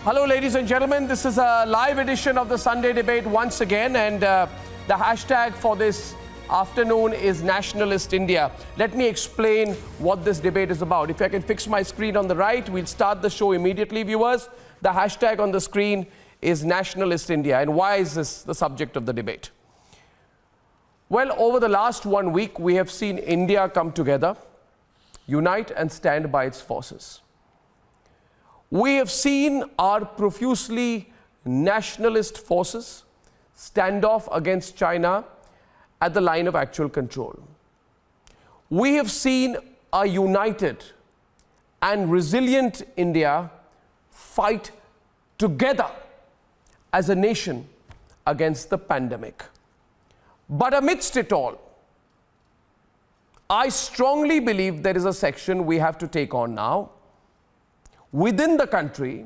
Hello, ladies and gentlemen. This is a live edition of the Sunday debate once again, and the hashtag for this afternoon is Nationalist India. Let me explain what this debate is about. If I can fix my screen on the right, we'll start the show immediately, viewers. The hashtag on the screen is Nationalist India. And why is this the subject of the debate? Well, over the last 1 week, we have seen India come together, unite and stand by its forces. We have seen our profusely nationalist forces stand off against China at the line of actual control. We have seen a united and resilient India fight together as a nation against the pandemic. But amidst it all, I strongly believe there is a section we have to take on now within the country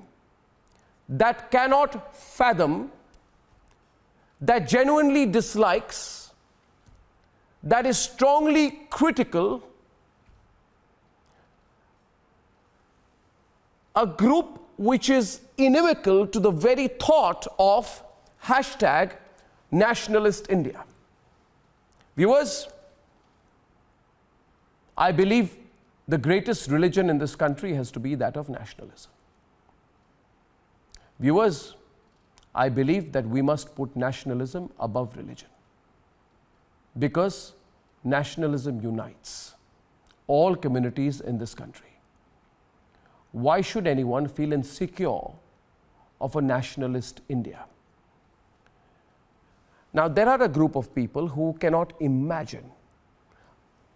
that cannot fathom, that genuinely dislikes, that is strongly critical, a group which is inimical to the very thought of hashtag Nationalist India. Viewers, I believe the greatest religion in this country has to be that of nationalism. Viewers, I believe that we must put nationalism above religion, because nationalism unites all communities in this country. Why should anyone feel insecure of a nationalist India? Now, there are a group of people who cannot imagine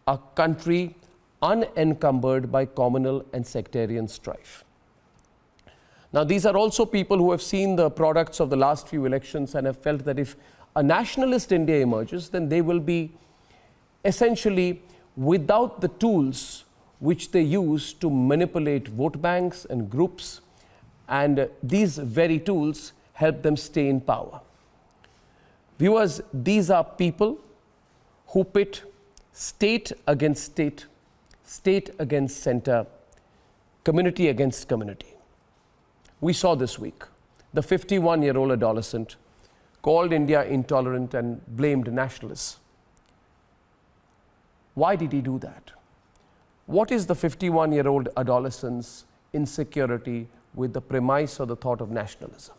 a country unencumbered by communal and sectarian strife. Now, these are also people who have seen the products of the last few elections and have felt that if a nationalist India emerges, then they will be essentially without the tools which they use to manipulate vote banks and groups, and these very tools help them stay in power. Viewers, these are people who pit state against state, state against center, community against community. We saw this week the 51-year-old adolescent called India intolerant and blamed nationalists. Why did he do that? What is the 51-year-old adolescent's insecurity with the premise or the thought of nationalism?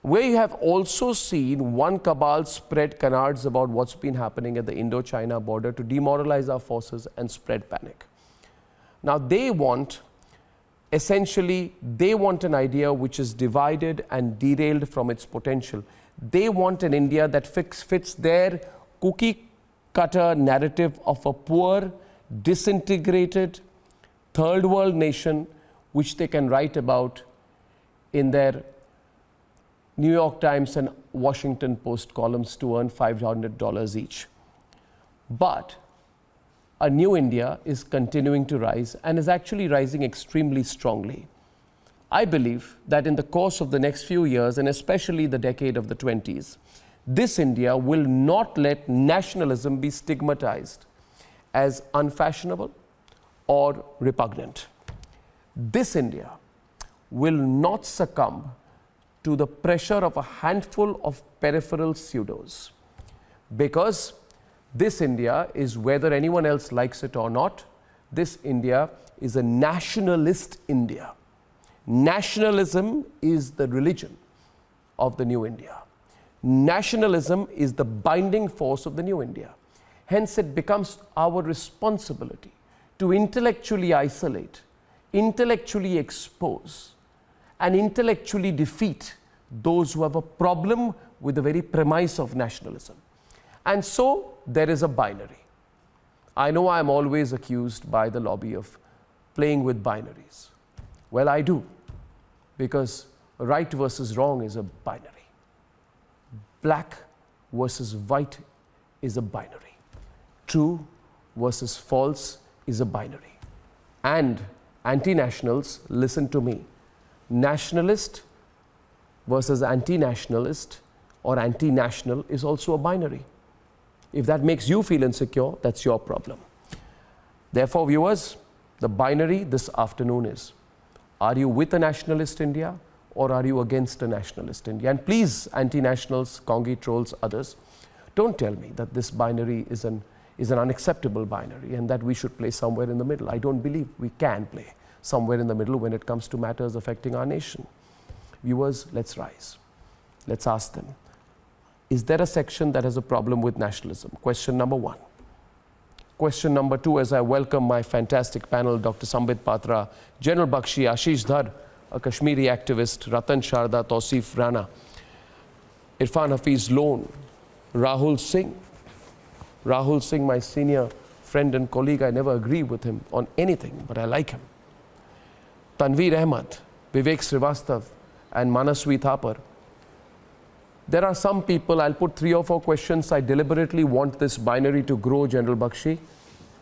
Where you have also seen one cabal spread canards about what's been happening at the Indo-China border to demoralize our forces and spread panic. Now they want, essentially, they want an idea which is divided and derailed from its potential. They want an India that fits their cookie-cutter narrative of a poor, disintegrated, third world nation which they can write about in their New York Times and Washington Post columns to earn $500 each. But a new India is continuing to rise and is actually rising extremely strongly. I believe that in the course of the next few years, and especially the decade of the 20s, this India will not let nationalism be stigmatized as unfashionable or repugnant. This India will not succumb to the pressure of a handful of peripheral pseudos, because this India is, whether anyone else likes it or not, this India is a nationalist India. Nationalism is the religion of the new India. Nationalism is the binding force of the new India. Hence, it becomes our responsibility to intellectually isolate, intellectually expose, and intellectually defeat those who have a problem with the very premise of nationalism. And so there is a binary. I know I am always accused by the lobby of playing with binaries. Well, I do, because right versus wrong is a binary. Black versus white is a binary. True versus false is a binary. And anti-nationals, listen to me. Nationalist versus anti-nationalist or anti-national is also a binary. If that makes you feel insecure, that's your problem. Therefore, viewers, the binary this afternoon is: Are you with a nationalist India or are you against a nationalist India? And please, anti-nationals, Congi trolls, others, don't tell me that this binary is an unacceptable binary and that we should play somewhere in the middle. I don't believe we can play somewhere in the middle when it comes to matters affecting our nation. Viewers, let's rise. Let's ask them, is there a section that has a problem with nationalism? Question number one. Question number two, as I welcome my fantastic panel, Dr. Sambit Patra, General Bakshi, Ashish Dhar, a Kashmiri activist, Ratan Sharda, Tausif Rana, Irfan Hafiz Lone, Rahul Singh. Rahul Singh, my senior friend and colleague, I never agree with him on anything, but I like him. Tanveer Ahmed, Vivek Srivastav, and Manaswi Thapar. There are some people, I'll put 3 or 4 questions. I deliberately want this binary to grow, General Bakshi.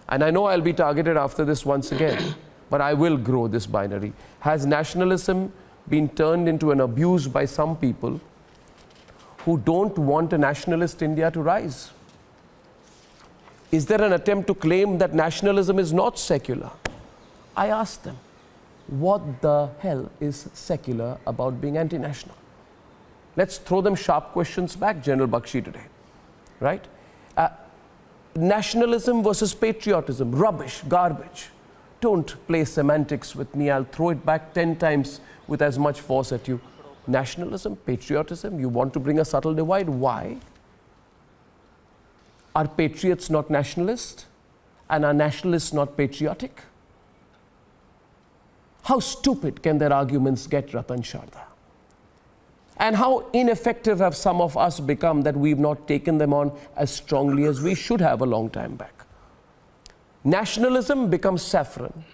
And I know I'll be targeted after this once again, but I will grow this binary. Has nationalism been turned into an abuse by some people who don't want a nationalist India to rise? Is there an attempt to claim that nationalism is not secular? I ask them, what the hell is secular about being anti-national? Let's throw them sharp questions back, General Bakshi, today, right? Nationalism versus patriotism, rubbish, garbage. Don't play semantics with me. I'll throw it back 10 times with as much force at you. Nationalism, patriotism, you want to bring a subtle divide. Why? Are patriots not nationalists? And are nationalists not patriotic? How stupid can their arguments get, Ratan Sharda? And how ineffective have some of us become that we've not taken them on as strongly as we should have a long time back. Nationalism becomes saffron.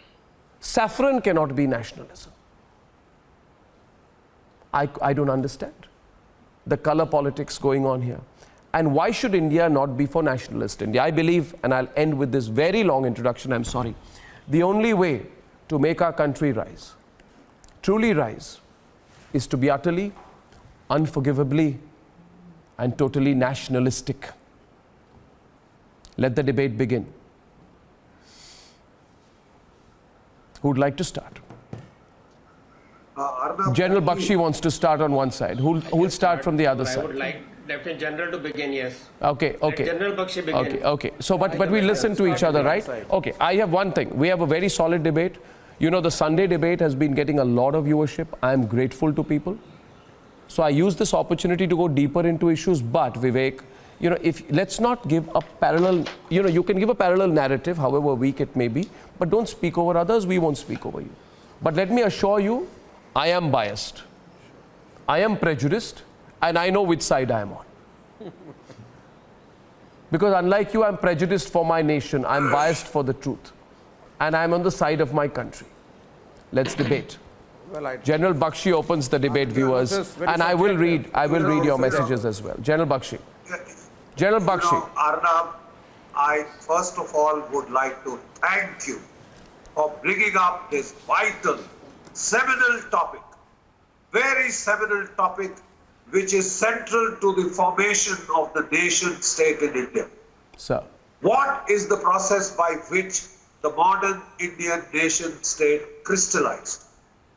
Saffron cannot be nationalism. I don't understand the color politics going on here. And why should India not be for nationalist India? I believe, and I'll end with this very long introduction, I'm sorry, the only way to make our country rise, truly rise, is to be utterly, unforgivably, and totally nationalistic. Let the debate begin. Who'd like to start? General Bakshi wants to start on one side. Who'll start from the other side? I would like Lieutenant General to begin, yes. Okay. Let General Bakshi begin. Okay. So, but we listen to each other, right? Okay, I have one thing. We have a very solid debate. You know, the Sunday debate has been getting a lot of viewership. I am grateful to people. So I use this opportunity to go deeper into issues. But Vivek, you know, let's not give a parallel, you know, you can give a parallel narrative, however weak it may be, but don't speak over others. We won't speak over you. But let me assure you, I am biased. I am prejudiced, and I know which side I am on. Because unlike you, I'm prejudiced for my nation. I'm biased for the truth. And I'm on the side of my country. Let's debate. Well, General Bakshi opens the debate, viewers, and I will read your messages as well. General Bakshi. General Bakshi. Arnab, I first of all would like to thank you for bringing up this vital, seminal topic, very seminal topic, which is central to the formation of the nation state in India. Sir. What is the process by which the modern Indian nation state crystallized?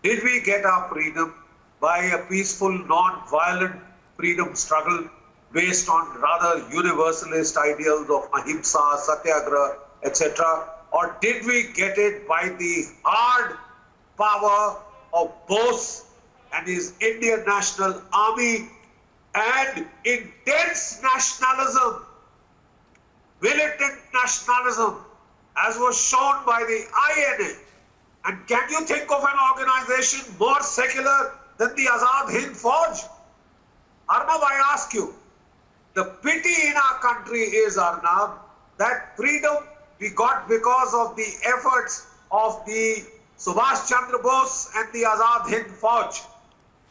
Did we get our freedom by a peaceful, non-violent freedom struggle based on rather universalist ideals of ahimsa, satyagraha, etc.? Or did we get it by the hard power of Bose and his Indian National Army and intense nationalism, militant nationalism, as was shown by the INA? And can you think of an organization more secular than the Azad Hind Fauj? Arnab, I ask you, the pity in our country is, Arnab, that freedom we got because of the efforts of the Subhash Chandra Bose and the Azad Hind Fauj,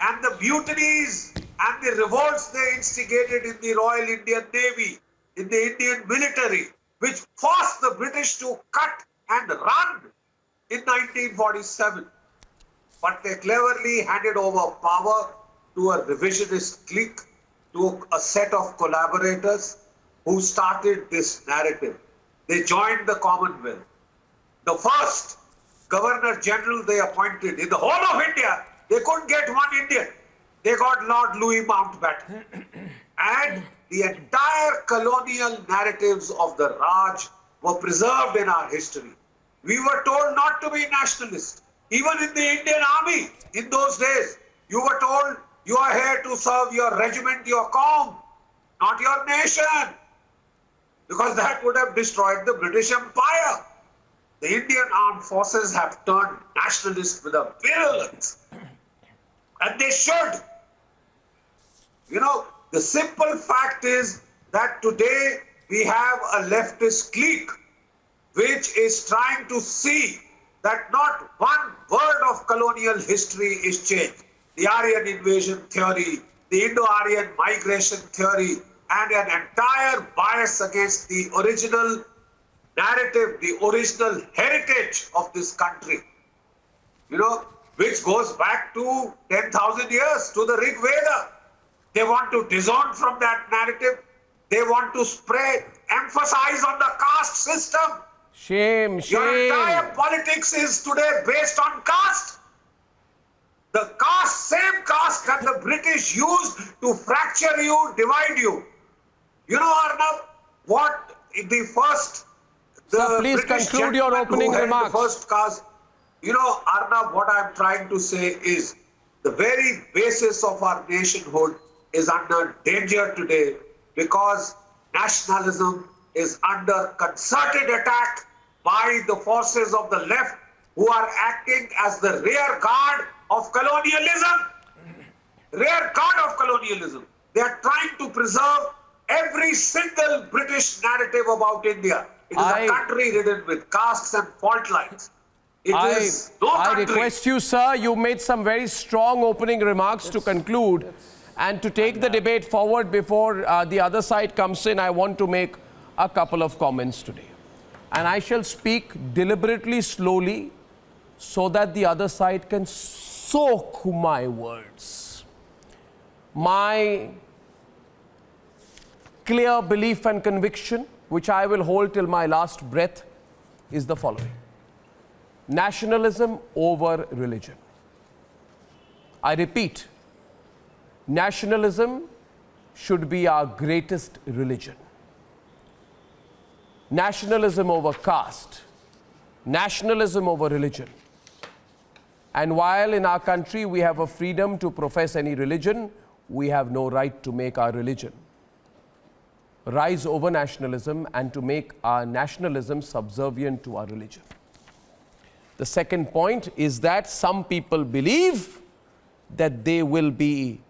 and the mutinies and the revolts they instigated in the Royal Indian Navy, in the Indian military, which forced the British to cut and run in 1947. But they cleverly handed over power to a revisionist clique, to a set of collaborators who started this narrative. They joined the Commonwealth. The first Governor General they appointed in the whole of India, they couldn't get one Indian. They got Lord Louis Mountbatten. And the entire colonial narratives of the Raj were preserved in our history. We were told not to be nationalists. Even in the Indian army, in those days, you were told you are here to serve your regiment, your qawm, not your nation. Because that would have destroyed the British Empire. The Indian armed forces have turned nationalist with a virulence. And they should. You know, the simple fact is that today we have a leftist clique which is trying to see that not one word of colonial history is changed. The Aryan invasion theory, the Indo-Aryan migration theory, and an entire bias against the original narrative, the original heritage of this country, you know, which goes back to 10,000 years, to the Rig Veda. They want to disown from that narrative. They want to emphasize on the caste system. Shame, Your entire shame. politics is today based on caste. The caste, same caste that the British used to fracture you, divide you. You know, Arnab, what the first... Sir, please British conclude your gentleman opening who had remarks. The first caste. You know, Arnab, what I'm trying to say is the very basis of our nationhood is under danger today because nationalism is under concerted attack by the forces of the left who are acting as the rear guard of colonialism. Rear guard of colonialism. They are trying to preserve every single British narrative about India. It is a country ridden with castes and fault lines. It is no I country. request you, sir, you made some very strong opening remarks to conclude and to take the debate forward before the other side comes in. I want to make a couple of comments today. And I shall speak deliberately slowly so that the other side can soak my words. My clear belief and conviction, which I will hold till my last breath, is the following. Nationalism over religion. I repeat, nationalism should be our greatest religion. Nationalism over caste, nationalism over religion. And while in our country we have a freedom to profess any religion, we have no right to make our religion rise over nationalism and to make our nationalism subservient to our religion. The second point is that some people believe that they will be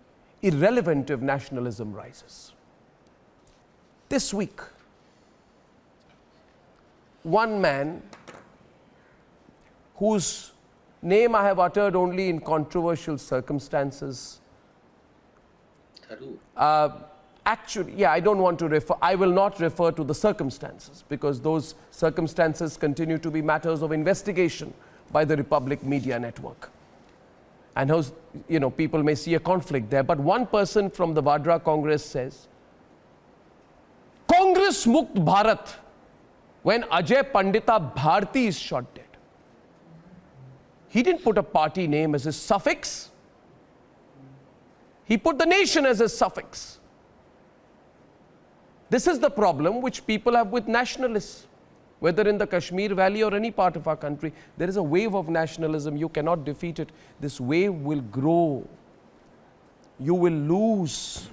irrelevant if nationalism rises. This week, one man whose name I have uttered only in controversial circumstances. Actually, I don't want to refer, I will not refer to the circumstances because those circumstances continue to be matters of investigation by the Republic Media Network. And people may see a conflict there. But one person from the Vadra Congress says, Congress Mukt Bharat, when Ajay Pandita Bharti is shot dead. He didn't put a party name as his suffix. He put the nation as his suffix. This is the problem which people have with nationalists. Whether in the Kashmir Valley or any part of our country, there is a wave of nationalism. You cannot defeat it. This wave will grow. You will lose.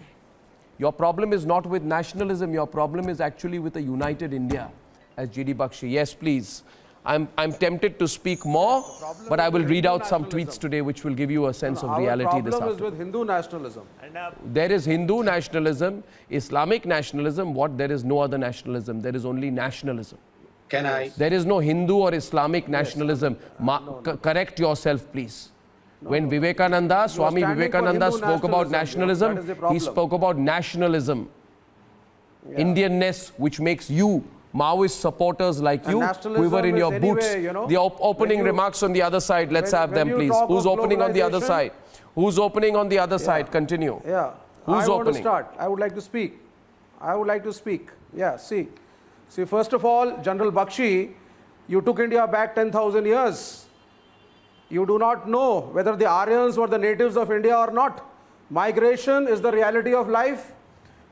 Your problem is not with nationalism. Your problem is actually with a united India, as G.D. Bakshi. Yes, please. I'm tempted to speak more, but I will read out some tweets today which will give you a sense of reality this afternoon. Our problem is with Hindu nationalism. There is Hindu nationalism, Islamic nationalism. There is no other nationalism. There is only nationalism. Can I? There is no Hindu or Islamic nationalism. Correct yourself, please. When Vivekananda, Swami Vivekananda spoke about nationalism, he spoke about nationalism. Indianness, which makes you Maoist supporters like you quiver in your boots. The opening remarks on the other side, let's have them, please. Who's opening on the other side? Who's opening on the other side? Continue. Yeah. Who's I opening? want to start. I would like to speak. Yeah, see, first of all, General Bakshi, you took India back 10,000 years. you do not know whether the Aryans were the natives of India or not. Migration is the reality of life.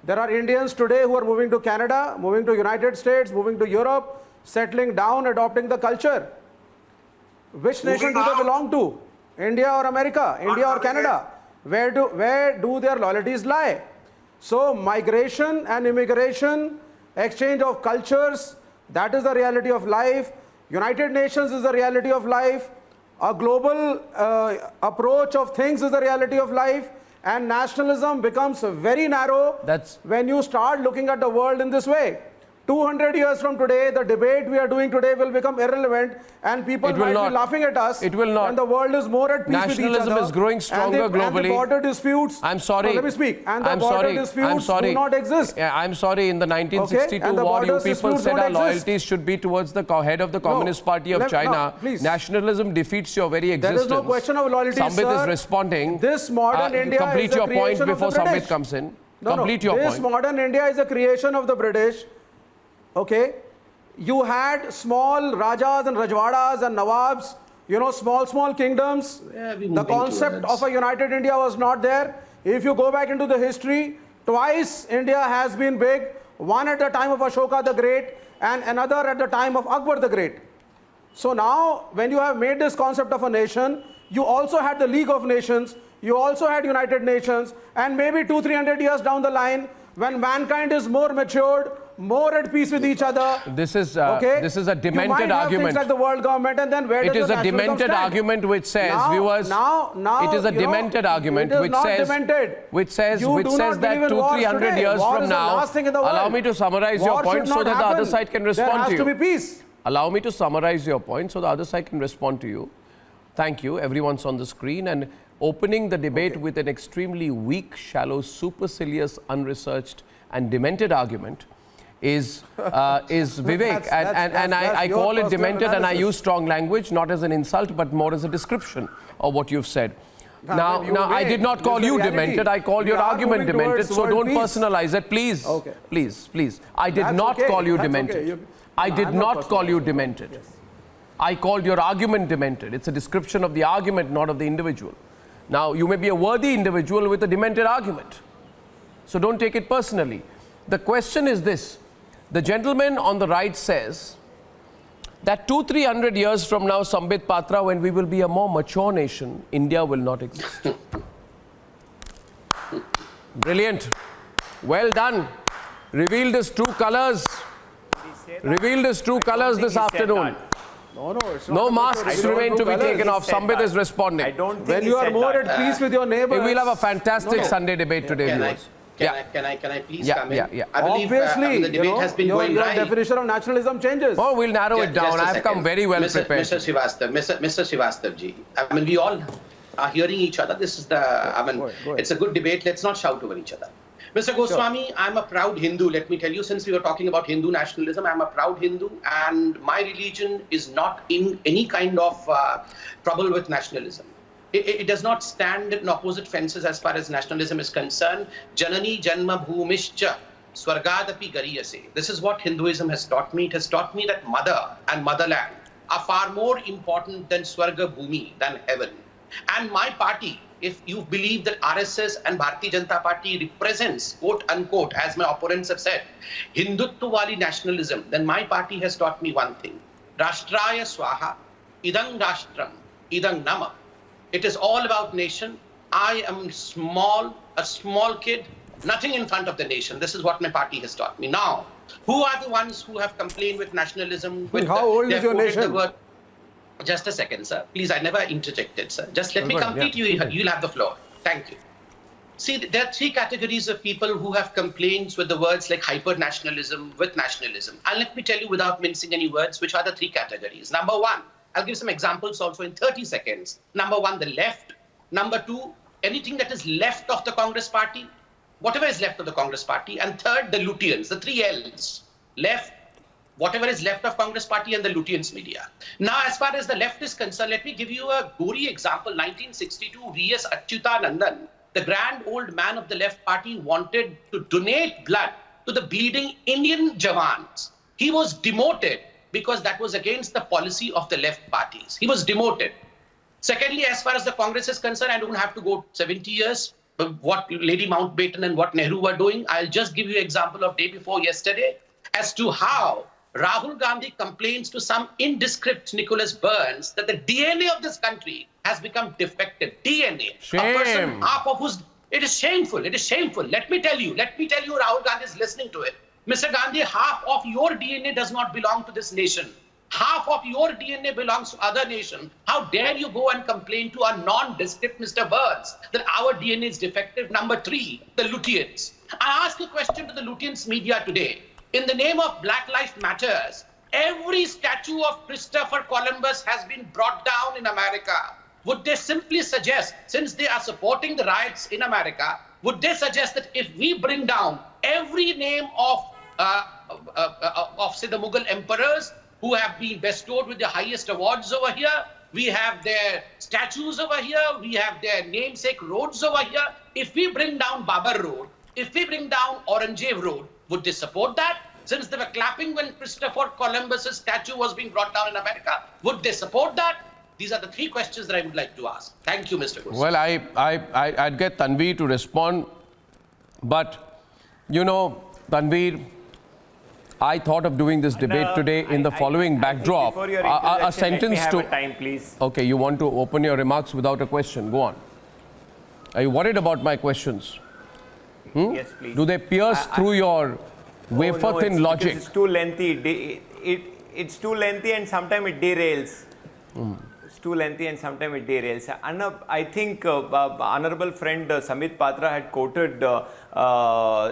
There are Indians today who are moving to Canada, moving to United States, moving to Europe, settling down, adopting the culture. Which nation do they belong to? India or America? India or Canada? Where do their loyalties lie? So migration and immigration, exchange of cultures, that is the reality of life. United Nations is the reality of life. A global approach of things is the reality of life. And nationalism becomes very narrow when you start looking at the world in this way. 200 years from today, the debate we are doing today will become irrelevant, and people might be laughing at us. It will not. And the world is more at peace with each other. Nationalism is growing stronger globally. And the border disputes. I'm sorry. No, let me speak. And the border disputes do not exist. Yeah, I'm sorry. In the 1962 war, you people said our loyalties should be towards the head of the Communist Party of China. Nationalism defeats your very existence. There is no question of loyalty, Sambit sir. is responding. This modern India complete is your the point creation before of the British. Sambit comes in. No, complete your point. This modern India is a creation of the British. Okay, you had small Rajas and Rajwadas and Nawabs, you know, small kingdoms. The concept of a united India was not there. If you go back into the history, twice India has been big, one at the time of Ashoka the Great and another at the time of Akbar the Great. So now, when you have made this concept of a nation, you also had the League of Nations, you also had United Nations, and maybe 200-300 years down the line, when mankind is more matured, more at peace with each other. This is a demented argument. Things like the world government, and then where it is a demented argument which says it is a demented argument which says that 200-300 years from now. Allow me to summarize your point so that the other side can respond to you. There has to be peace. Allow me to summarize your point so the other side can respond to you. Thank you. Everyone's on the screen. And opening the debate with an extremely weak, shallow, supercilious, unresearched and demented argument is Vivek. And I call it demented and I use strong language, not as an insult, but more as a description of what you've said. Now, I did not call you demented. I called your argument demented. So don't personalize it. Please, please. I did not call you demented. I did not call you demented. I called your argument demented. It's a description of the argument, not of the individual. Now, you may be a worthy individual with a demented argument. So don't take it personally. The question is this. The gentleman on the right says that 200-300 years from now, Sambit Patra, when we will be a more mature nation, India will not exist. Brilliant. Well done. Revealed his true colors. Revealed his true colors this afternoon. No masks remain to be taken off. Sambit is responding. When you are more at peace with your neighbors. We'll have a fantastic Sunday debate today, viewers. Can I please come in? I believe the debate has been going right. Your definition of nationalism changes. Oh, we'll narrow it down. I've come very well prepared. Mr. Srivastava ji, I mean, we all are hearing each other. This is it's a good debate. Let's not shout over each other. Mr. Goswami, I'm a proud Hindu. Let me tell you, since we were talking about Hindu nationalism, I'm a proud Hindu, and my religion is not in any kind of trouble with nationalism. It does not stand in opposite fences as far as nationalism is concerned. Janani Janma Bhumischa Swargadapi Gariyase. This is what Hinduism has taught me. It has taught me that mother and motherland are far more important than Swarga Bhumi, than heaven. And my party, if you believe that RSS and Bharatiya Janata Party represents, quote unquote, as my opponents have said, Hindutva nationalism, then my party has taught me one thing. Rashtraya Swaha, Idang Rashtram, Idang Nama. It is all about nation. I am a small kid, nothing in front of the nation. This is what my party has taught me. Now, who are the ones who have complained with nationalism? How old is your nation? Just a second, sir. Please, I never interjected, sir. Just let me complete. You'll have the floor. Thank you. See, there are three categories of people who have complaints with the words like hyper-nationalism, with nationalism. And let me tell you without mincing any words, which are the three categories. Number one, I'll give some examples also in 30 seconds. Number one, the left. Number two, anything that is left of the Congress party, whatever is left of the Congress party. And third, the Lutyens, the three L's. Left, whatever is left of Congress party, and the Lutyens media. Now, as far as the left is concerned, let me give you a gory example. 1962, V.S. Achyutanandan, the grand old man of the left party, wanted to donate blood to the bleeding Indian Jawans. He was demoted because that was against the policy of the left parties. He was demoted. Secondly, as far as the Congress is concerned, I don't have to go 70 years. What Lady Mountbatten and what Nehru were doing, I'll just give you an example of day before yesterday as to how Rahul Gandhi complains to some indiscreet Nicholas Burns that the DNA of this country has become defective. DNA. Shame. A person, half of whose... It is shameful. It is shameful. Let me tell you, Rahul Gandhi is listening to it. Mr. Gandhi, half of your DNA does not belong to this nation. Half of your DNA belongs to other nation. How dare you go and complain to a nondescript Mr. Burns that our DNA is defective? Number 3, the Lutyens. I ask a question to the Lutyens media today. In the name of Black Lives Matters, every statue of Christopher Columbus has been brought down in America. Would they simply suggest, since they are supporting the riots in America, would they suggest that if we bring down every name of say, the Mughal emperors who have been bestowed with the highest awards over here, we have their statues over here, we have their namesake roads over here. If we bring down Babar Road, if we bring down Aurangzeb Road, would they support that? Since they were clapping when Christopher Columbus's statue was being brought down in America, would they support that? These are the 3 questions that I would like to ask. Thank you, Mr. Goswami. Well, I'd get Tanveer to respond, but you know, Tanveer, I thought of doing this debate today in the following backdrop. Before your A sentence let me have to... a time, please. Okay, you want to open your remarks without a question. Go on. Are you worried about my questions? Yes, please. Do they pierce through your wafer-thin logic? It's too lengthy. It's too lengthy and sometimes it derails. It's too lengthy and sometimes it derails. I think honorable friend Samit Patra had quoted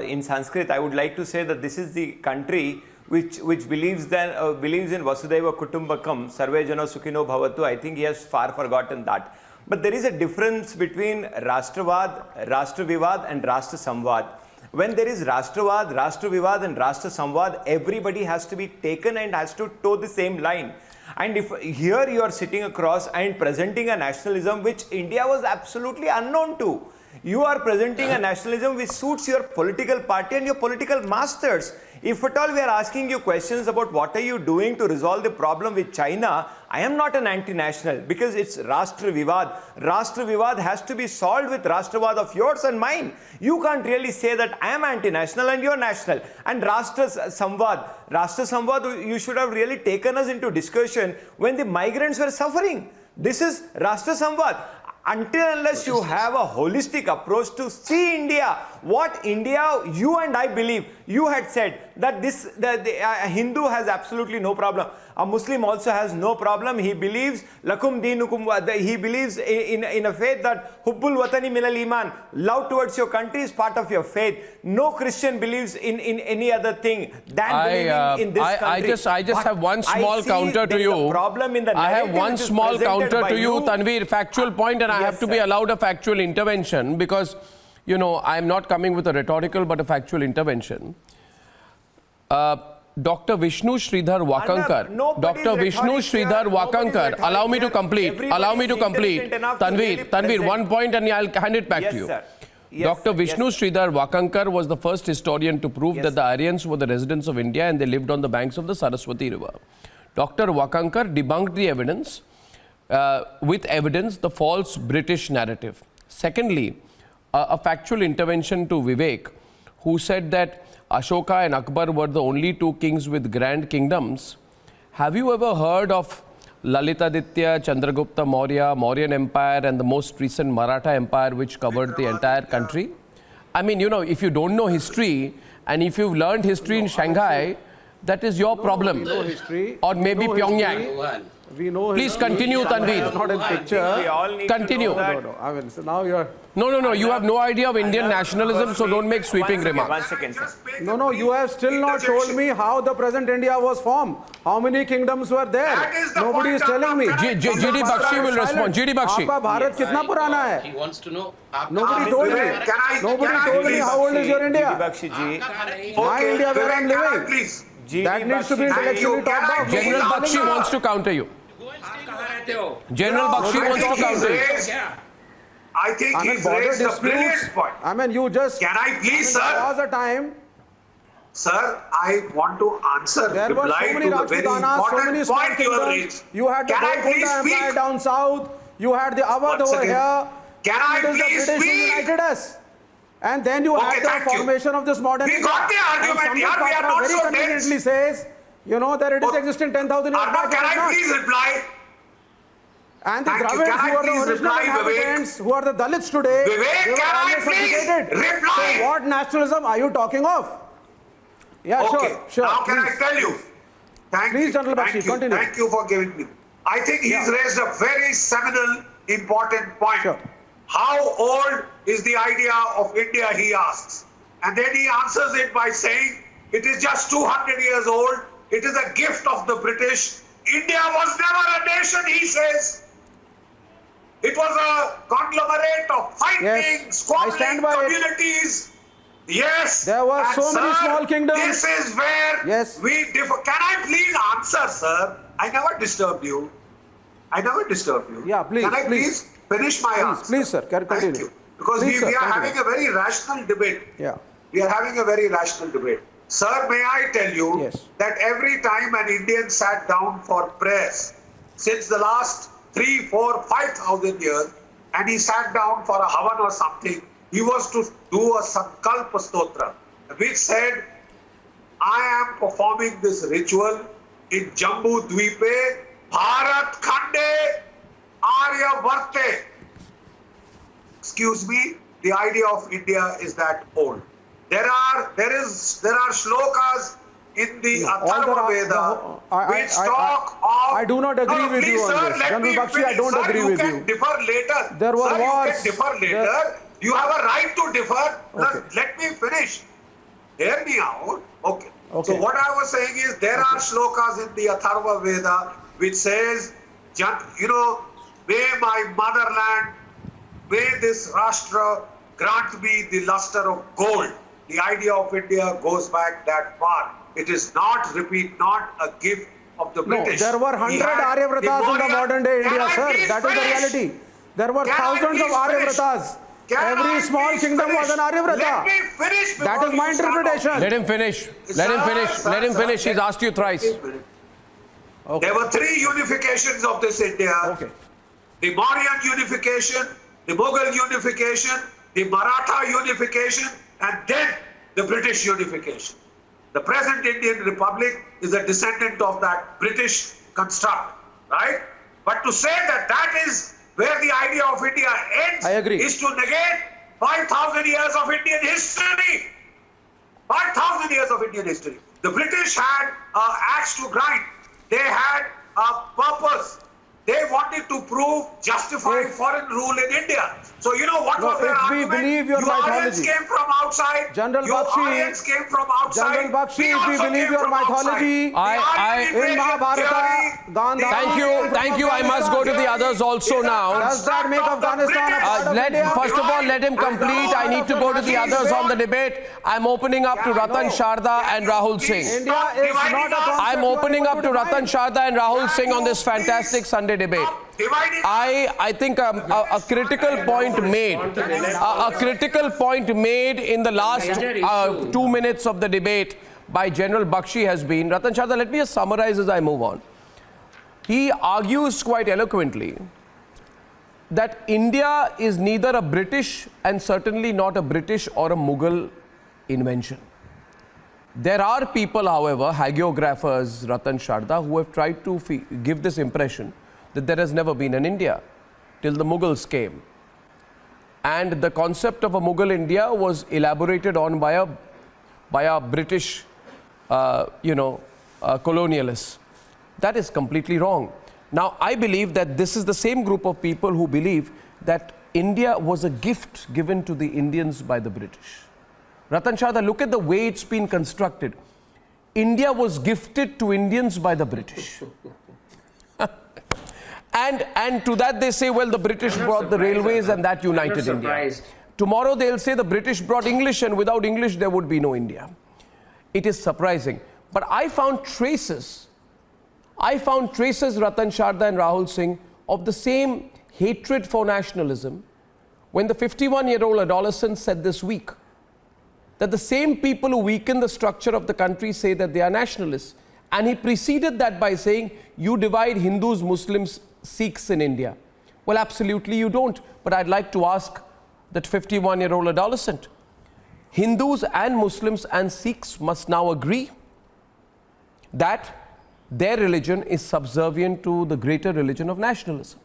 in Sanskrit. I would like to say that this is the country which believes in Vasudhaiva Kutumbakam, Sarve Jano Sukhino Bhavatu. I think he has far forgotten that. But there is a difference between Rashtravad, Rashtravivad and Rashtra Samvad. When there is Rashtravad, Rashtravivad and Rashtra Samvad, everybody has to be taken and has to toe the same line. And if here you are sitting across and presenting a nationalism which India was absolutely unknown to, you are presenting a nationalism which suits your political party and your political masters. If at all we are asking you questions about what are you doing to resolve the problem with China, I am not an anti-national because it's Rashtra Vivad. Rashtra Vivad has to be solved with Rashtavad of yours and mine. You can't really say that I am anti-national and you're national. And Rashtra Samvad, you should have really taken us into discussion when the migrants were suffering. This is Rashtra Samvad. Until unless you have a holistic approach to see India, what India, you and I believe, you had said that a Hindu has absolutely no problem. A Muslim also has no problem. He believes lakum dinukum. He believes in a faith that hubbul watani minal iman. Love towards your country is part of your faith. No Christian believes in any other thing than believing in this country. I just have one small counter to you. I have one small counter to you, Tanveer. Factual point, and I have to be allowed a factual intervention because, you know, I am not coming with a rhetorical but a factual intervention. Dr. Vishnu Sridhar Wakankar. Dr. Vishnu Sridhar Wakankar. Allow me to complete. Tanveer, one point and I'll hand it back to you. Dr. Vishnu Sridhar Wakankar was the first historian to prove that the Aryans were the residents of India and they lived on the banks of the Saraswati River. Dr. Wakankar debunked the evidence, with evidence, the false British narrative. Secondly, a factual intervention to Vivek, who said that Ashoka and Akbar were the only 2 kings with grand kingdoms. Have you ever heard of Lalitaditya, Chandragupta Maurya, Mauryan Empire and the most recent Maratha Empire which covered the entire country? I mean, you know, if you don't know history and if you've learned history in Shanghai, that is your problem. We know history. Or maybe Pyongyang. We know Please continue, Tanveer. Not in picture. Continue. No. I mean, so now you're... No. You have no idea of Indian nationalism, so don't make sweeping remarks. 1 second, sir. No. You have still not told me how the present India was formed. How many kingdoms were there? Nobody is telling me. GD Bakshi will respond. GD Bakshi. आपका भारत कितना पुराना है? He wants to know. Nobody told me. Nobody told me how old is your India. Bakshi ji. My India where I'm living. That needs to be intellectually talked about. General Bakshi wants to counter you. General Bakshi wants to counter you. I think he's raised a brilliant point. I mean, you just... Can I please, sir? There was a time... Sir, I want to answer, There were so many Rajputanas, so many small kingdoms. You had the Golconda Empire down south. You had the Awadh Once over again, here. can I It is the please British who speak? united us. And then you Okay, had the thank you. formation of this modern We India. got the argument, And yaar, Sambit we are Patra not very so conveniently dense. says, you know, that it is Oh, existing 10,000 years Arnab, back. can It is I not. please reply? And the Thank you. Dravids, Can I who are the please original reply, Vivek? inhabitants, who are the Dalits today, Vivek, they were can I always please subjugated. reply? So what nationalism are you talking of? Yeah, Okay, sure. now can please. I tell you? Thank Please, you. General Thank Bakshi, you. continue. Thank you for giving me. I think he's Yeah. raised a very seminal, important point. Sure. How old is the idea of India, he asks. And then he answers it by saying, it is just 200 years old. It is a gift of the British. India was never a nation, he says. It was a conglomerate of fighting, Yes, I squabbling stand by it. communities. Yes. There were and so many sir, small kingdoms. This is where Yes. we differ. Can I please answer, sir? I never disturbed you. I never disturbed you. Yeah, please, Can I please. finish my answer? Please, sir, continue. Thank you. Because Please, sir, we are continue. having a very rational debate. Yeah. We are having a very rational debate. Sir, may I tell you Yes. that every time an Indian sat down for prayers since the last 3, 4, 5,000 years, and he sat down for a havan or something, he was to do a Sankalpa Stotra, which said, I am performing this ritual in Jambu Dweepe, Bharat Khande, Arya Varte. Excuse me, the idea of India is that old. There are shlokas in the All Atharva the- Veda which I- talk of. I do not agree No, with you please, on sir, this. let General me Bakshi, I finish. don't Sir, agree you with can you. differ later. There were Sir, wars. you can differ later. There- You have a right to differ. Okay. Let me finish. Hear me out. Okay. Okay. So what I was saying is there are shlokas in the Atharva Veda which says, may my motherland, may this Rashtra grant me the luster of gold. The idea of India goes back that far. It is not, repeat, not a gift of the No, British. there were We 100 had Aryavratas in the Maurya- modern day Can India, I sir. please That is the finish? reality. There were Can I thousands of please finish? Aryavratas. Can Every I small please kingdom was an finish? Aryavrata. Let me finish That before is my you start interpretation. off. Let him finish. Let him Sir, finish. sir, Let him sir, finish. He's asked you thrice. Okay. There were 3 unifications of this India. Okay. The Mauryan unification, the Mughal unification, the Maratha unification, and then the British unification. The present Indian Republic is a descendant of that British construct, right? But to say that that is where the idea of India ends I agree. is to negate 5,000 years of Indian history. 5,000 years of Indian history. The British had an axe to grind. They had a purpose. They wanted to prove, justify If- foreign rule in India. So you know what No, was their if we argument? believe your you Aryans mythology. came from outside. General you Bakshi- Aryans came from outside. General Bakshi, if we also believe came your from mythology, outside. The Aryan in invasion Mahabharata, theory, Gandhi- the Thank you, Aryan thank you. I must go to the others also now. Does that make construct of the Afghanistan a British. part of India? First of all, let him complete. I need to go to the others on the debate. I'm opening up to Ratan Sharda and Rahul Singh. India is not a concept I'm you are opening able up to define. Ratan Sharda and Rahul Singh on this fantastic Sunday debate. I think a critical point made, a critical point made in the last 2 minutes of the debate by General Bakshi has been, Ratan Sharda, let me just summarize as I move on. He argues quite eloquently that India is neither a British and certainly not a British or a Mughal invention. There are people, however, hagiographers, Ratan Sharda, who have tried to give this impression that there has never been an India till the Mughals came. And the concept of a Mughal India was elaborated on by a British, colonialists. That is completely wrong. Now, I believe that this is the same group of people who believe that India was a gift given to the Indians by the British. Ratan Sharda, look at the way it's been constructed. India was gifted to Indians by the British. And to that they say, well, the British brought the railways and that united India. Tomorrow they'll say the British brought English and without English there would be no India. It is surprising. But I found traces, Ratan Sharda and Rahul Singh, of the same hatred for nationalism when the 51-year-old adolescent said this week that the same people who weaken the structure of the country say that they are nationalists. And he preceded that by saying, you divide Hindus, Muslims, Sikhs in India. Well, absolutely you don't. But I'd like to ask that 51-year-old adolescent. Hindus and Muslims and Sikhs must now agree that their religion is subservient to the greater religion of nationalism.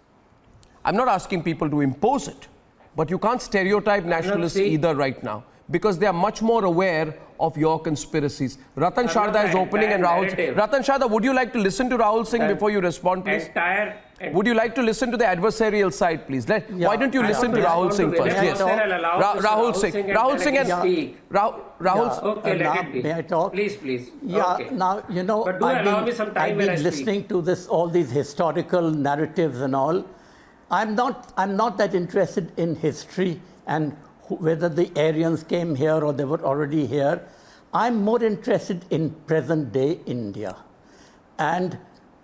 I'm not asking people to impose it, but you can't stereotype nationalists either right now, because they are much more aware of your conspiracies. Ratan Sharda is opening and Rahul... Ratan Sharda, would you like to listen to Rahul Singh before you respond, please? Would you like to listen to the adversarial side, please? Why don't you listen to Rahul Singh first? Yes. Rahul Singh. Rahul Singh and... Rahul... Okay, let it be. May I talk? Please. Yeah, Okay. now, you know, But do allow me some time I've when I been listening to this, all these historical narratives and all. I'm not that interested in history and whether the Aryans came here or they were already here. I'm more interested in present day India and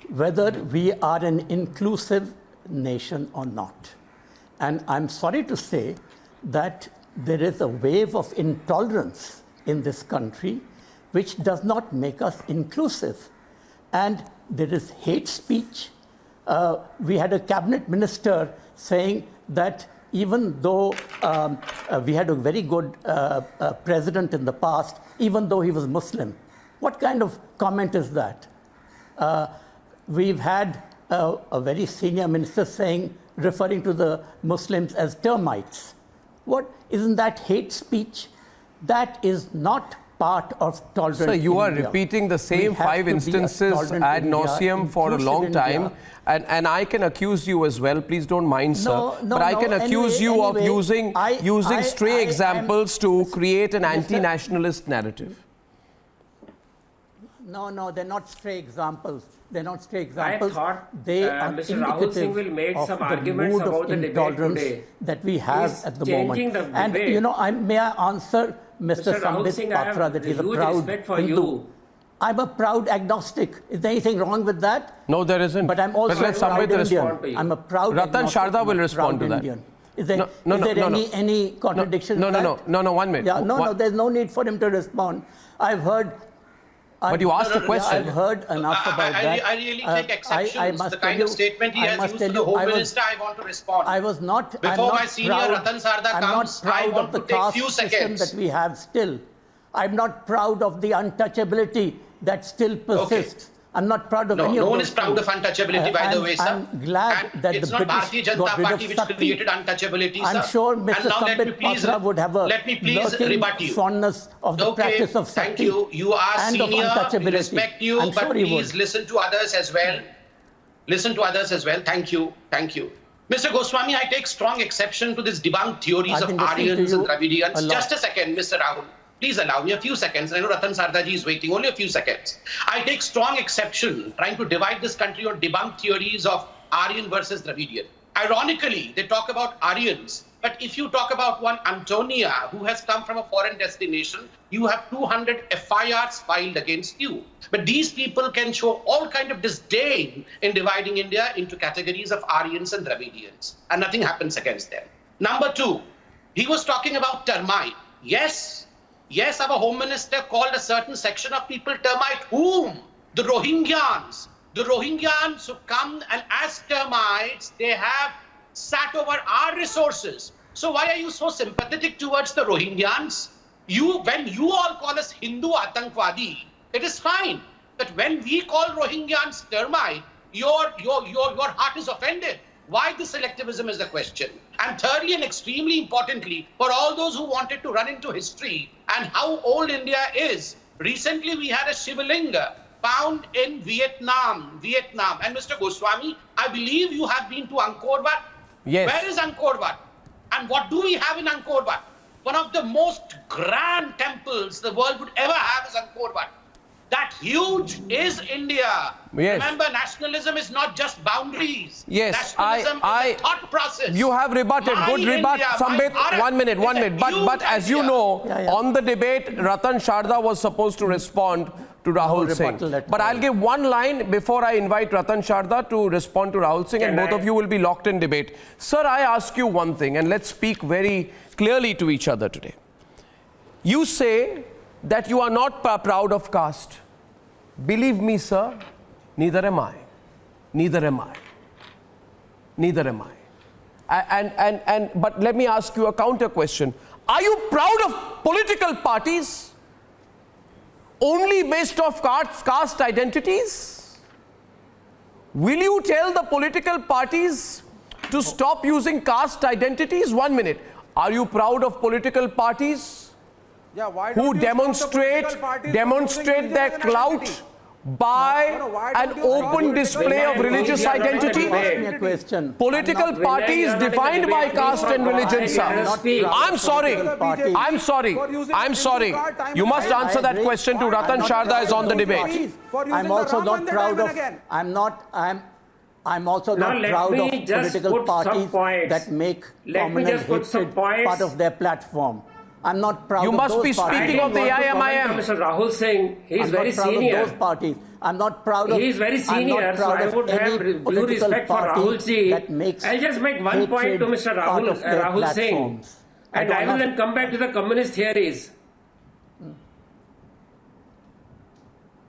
whether we are an inclusive nation or not. And I'm sorry to say that there is a wave of intolerance in this country which does not make us inclusive. And there is hate speech. We had a cabinet minister saying that even though we had a very good president in the past, even though he was Muslim. What kind of comment is that? We've had a very senior minister referring to the Muslims as termites. What, isn't that hate speech? That is not part of tolerant So you are India. repeating the same 5 instances ad nauseum for a long time, and I can accuse you as well. Please don't mind, sir. But I can accuse you of using stray examples to create an anti-nationalist narrative. No, they're not stray examples. They're not stray examples. I thought they are Mr. Rahul Singh will make of some the arguments mood about of the debate intolerance today. that we have He's at the changing moment. the And debate. you know, may I answer Mr. Rahul Sambit Singh, I have Patra that he's a huge proud respect for Hindu. you. I'm a proud agnostic. Is there anything wrong with that? No, there isn't. But I'm also let a proud Sambit respond. Indian. I'm a proud Ratan agnostic, Sharda will I'm a respond proud to that. Indian. Is there any contradiction in that? No, 1 minute. Yeah, no, there's no need for him to respond. I've heard... But you asked a question. I've heard enough about that. I really take exception to the kind of statement he I has must used tell to the you, Home Minister. I want to respond. I was not. Before my senior Ratan Sharda I'm comes, not I proud want of the to take caste few system seconds. that we have still. I'm not proud of the untouchability that still persists. I'm not proud of any of those. No one is proud of untouchability, by the way, sir. I'm glad and that it's the not British Bharatiya got Janata rid of Party which Sati. created untouchability, sir. I'm sure Mr. And now Sambit Patra would have a let me please lurking rebut you. fondness of the practice of Sati. Thank you. You are and of senior. We untouchability. respect you, I'm but sure he please would. listen to others as well. Listen to others as well. Thank you. Mr. Goswami, I take strong exception to this debunked theories of Aryans and Dravidians. Just a second, Mr. Rahul. Please allow me a few seconds. I know Ratan Sharda ji is waiting. Only a few seconds. I take strong exception trying to divide this country on debunked theories of Aryan versus Dravidian. Ironically, they talk about Aryans. But if you talk about one Antonia who has come from a foreign destination, you have 200 FIRs filed against you. But these people can show all kind of disdain in dividing India into categories of Aryans and Dravidians. And nothing happens against them. Number 2, he was talking about termite. Yes, our Home Minister called a certain section of people termite. Whom? The Rohingyans. The Rohingyans who come and as termites, they have sat over our resources. So why are you so sympathetic towards the Rohingyans? When you all call us Hindu Atankwadi, it is fine. But when we call Rohingyans termite, your heart is offended. Why the selectivism is the question. And thirdly and extremely importantly, for all those who wanted to run into history and how old India is, recently we had a Shivalinga found in Vietnam. And Mr. Goswami, I believe you have been to Angkor Wat. Yes. Where is Angkor Wat? And what do we have in Angkor Wat? One of the most grand temples the world would ever have is Angkor Wat. That huge is India. Yes. Remember, nationalism is not just boundaries. Yes, Nationalism is a thought process. You have rebutted. Good rebut, Sambit. 1 minute. But as you know, on the debate, Ratan Sharda was supposed to respond to Rahul Singh. But I'll give one line before I invite Ratan Sharda to respond to Rahul Singh, and both of you will be locked in debate. Sir, I ask you one thing, and let's speak very clearly to each other today. You say that you are not proud of caste. Believe me, sir, neither am I. But let me ask you a counter question. Are you proud of political parties only based off caste identities? Will you tell the political parties to stop using caste identities? 1 minute. Are you proud of political parties Why who don't you stop the demonstrate political parties from using their religion and clout identity? by why an don't you stop open political display of parties? religious We are not in a identity? debate. Ask me a question. Political parties defined by caste and religion, sir. I'm sorry. I'm sorry. I'm sorry. You must answer that question to Ratan Sharda is on the debate. I'm also not proud of. I'm also Now not let proud me of just political put some parties points. that make Let me communal just put some hatred points. part of their platform. I'm not proud You of must those be parties. speaking of the IMIM. Mr. Rahul Singh, he is I'm very not proud senior. of those parties. I'm not proud of. He is very I'm senior, not so proud I of would any have due political respect for party Rahul ji. that makes I'll just make one point to hatred Mr. part Rahul, of their Rahul Singh. platforms. And I will then come back to the communist theories.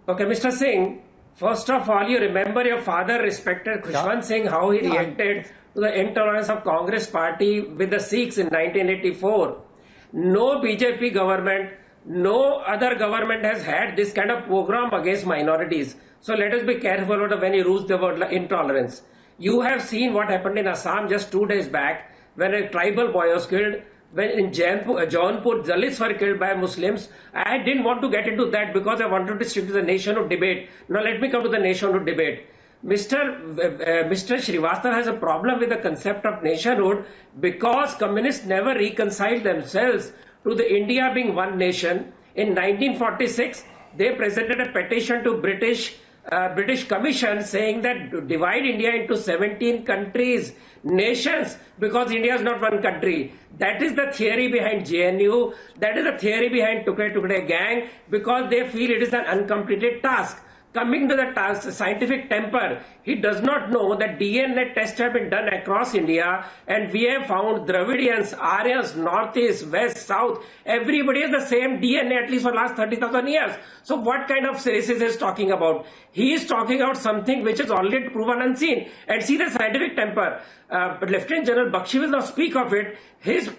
Okay, Mr. Singh, first of all, you remember your father respected Khushwant Singh, how he reacted to the intolerance of Congress party with the Sikhs in 1984. No BJP government, no other government has had this kind of program against minorities. So let us be careful when you use the word intolerance. You have seen what happened in Assam just 2 days back when a tribal boy was killed. When in Jaunpur, Dalits were killed by Muslims. I didn't want to get into that because I wanted to stick to the nationhood debate. Now let me come to the nationhood debate. Mr. Srivastava has a problem with the concept of nationhood because communists never reconciled themselves to the India being one nation. In 1946, they presented a petition to British Commission saying that divide India into 17 countries, nations, because India is not one country. That is the theory behind JNU. That is the theory behind Tukde Tukde gang, because they feel it is an uncompleted task. Coming to the task, scientific temper, he does not know that DNA tests have been done across India, and we have found Dravidians, Aryans, Northeast, West, South, everybody has the same DNA at least for the last 30,000 years. So what kind of racism is talking about? He is talking about something which is already proven unseen. And see the scientific temper. Lieutenant General Bakshi will now speak of it. His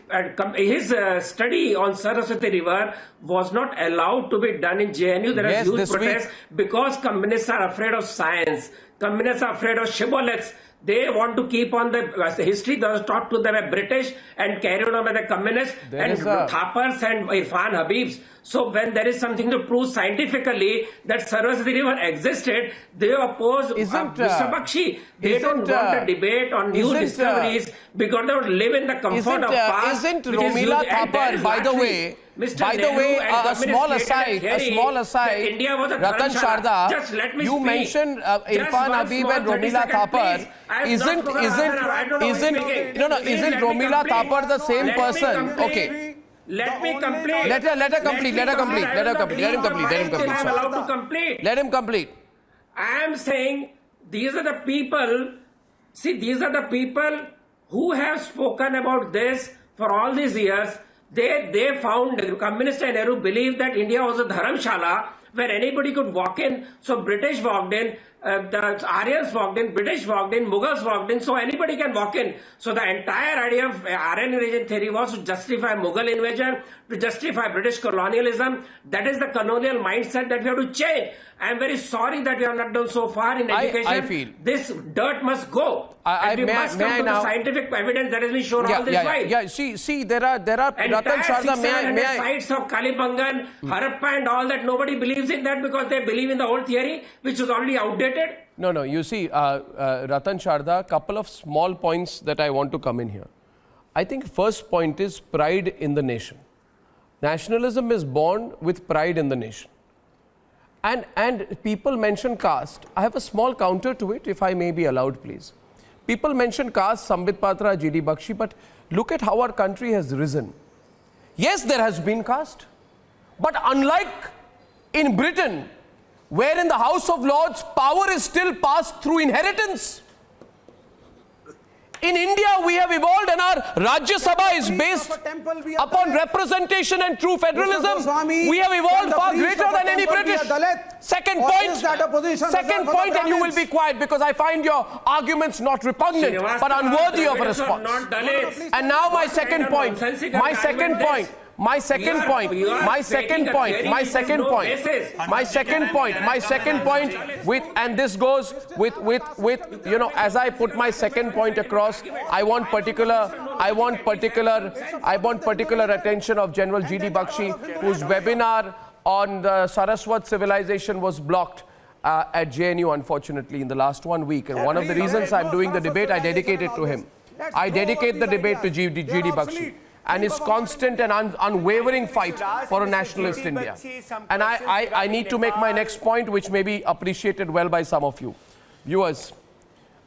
study on Saraswati River was not allowed to be done in JNU. There Yes, are huge this protests because communists are afraid of science. Communists are afraid of shibboleths. They want to keep on the history that was taught to them by British and carried on by the communists and Thapars and Irfan Habibs. So when there is something to prove scientifically that Saraswati River existed, they oppose Mr. Bakshi. They don't want a debate on new discoveries because they don't live in the comfort of past. Isn't Romila Thapar, by the way, a small aside, Ratan Sharda, you mentioned Irfan Habib and Romila Thapar. Isn't Romila Thapar the same person? Okay. Let me complete. Let her complete. Let him complete. I am saying these are the people. See, these are the people who have spoken about this for all these years. They found, Communist and Nehru believed that India was a dharamshala where anybody could walk in. So British walked in, the Aryans walked in, British walked in, Mughals walked in, so anybody can walk in. So the entire idea of Aryan invasion theory was to justify Mughal invasion, to justify British colonialism. That is the colonial mindset that we have to change. I am very sorry that we have not done so far in education. I feel this dirt must go. And we must come to the scientific evidence that has been shown all this while. Yeah. See, there are Ratan Sharda, may I? Sites of Kalibangan, Harappa and all that, nobody believes in that because they believe in the old theory, which was already outdated. No, you see, Ratan Sharda, couple of small points that I want to come in here. I think first point is pride in the nation. Nationalism is born with pride in the nation. And people mention caste. I have a small counter to it, if I may be allowed, please. People mention caste, Sambit Patra, G.D. Bakshi, but look at how our country has risen. Yes, there has been caste. But unlike in Britain, where in the House of Lords, power is still passed through inheritance. In India, we have evolved and our Rajya Sabha is based upon representation and true federalism. We have evolved far greater than any British. Second point, and you will be quiet because I find your arguments not repugnant but unworthy of a response. And now my second point, and this goes with, you know, as I put my second point across, I want particular attention of General G.D. Bakshi, whose webinar on the Saraswat civilization was blocked at JNU, unfortunately, in the last 1 week. And one of the reasons I'm doing the debate, I dedicate it to him. I dedicate the debate to G.D. Bakshi and his constant and unwavering fight for a nationalist India. And I need to make my next point, which may be appreciated well by some of you. Viewers,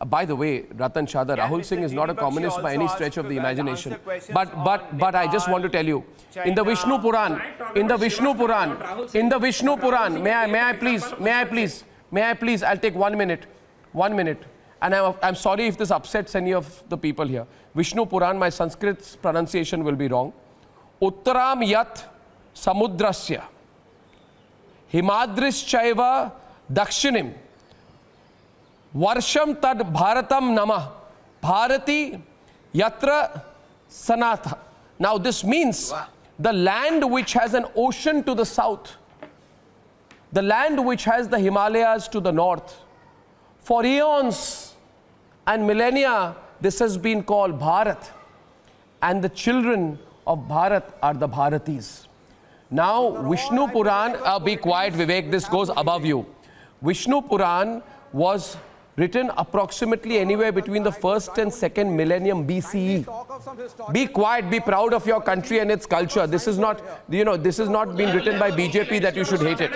by the way, Ratan Chadha, Rahul Singh is not a communist by any stretch of the imagination. But I just want to tell you, in the Vishnu Puran, may I please, I'll take 1 minute. And I'm sorry if this upsets any of the people here. Vishnu Puran, my Sanskrit pronunciation will be wrong. Uttaram yat samudrasya himadris chaiva dakshinim varsham tad bharatam namah bharati yatra sanatha. Now this means the land which has an ocean to the south, the land which has the Himalayas to the north, for eons and millennia, this has been called Bharat, and the children of Bharat are the Bharatis. Now, Vishnu Puran, be quiet, Vivek, this goes above you. Vishnu Puran was written approximately anywhere between the 1st and 2nd millennium BCE. Be quiet, be proud of your country and its culture. This is not, you know, this is not been written by BJP that you should hate it.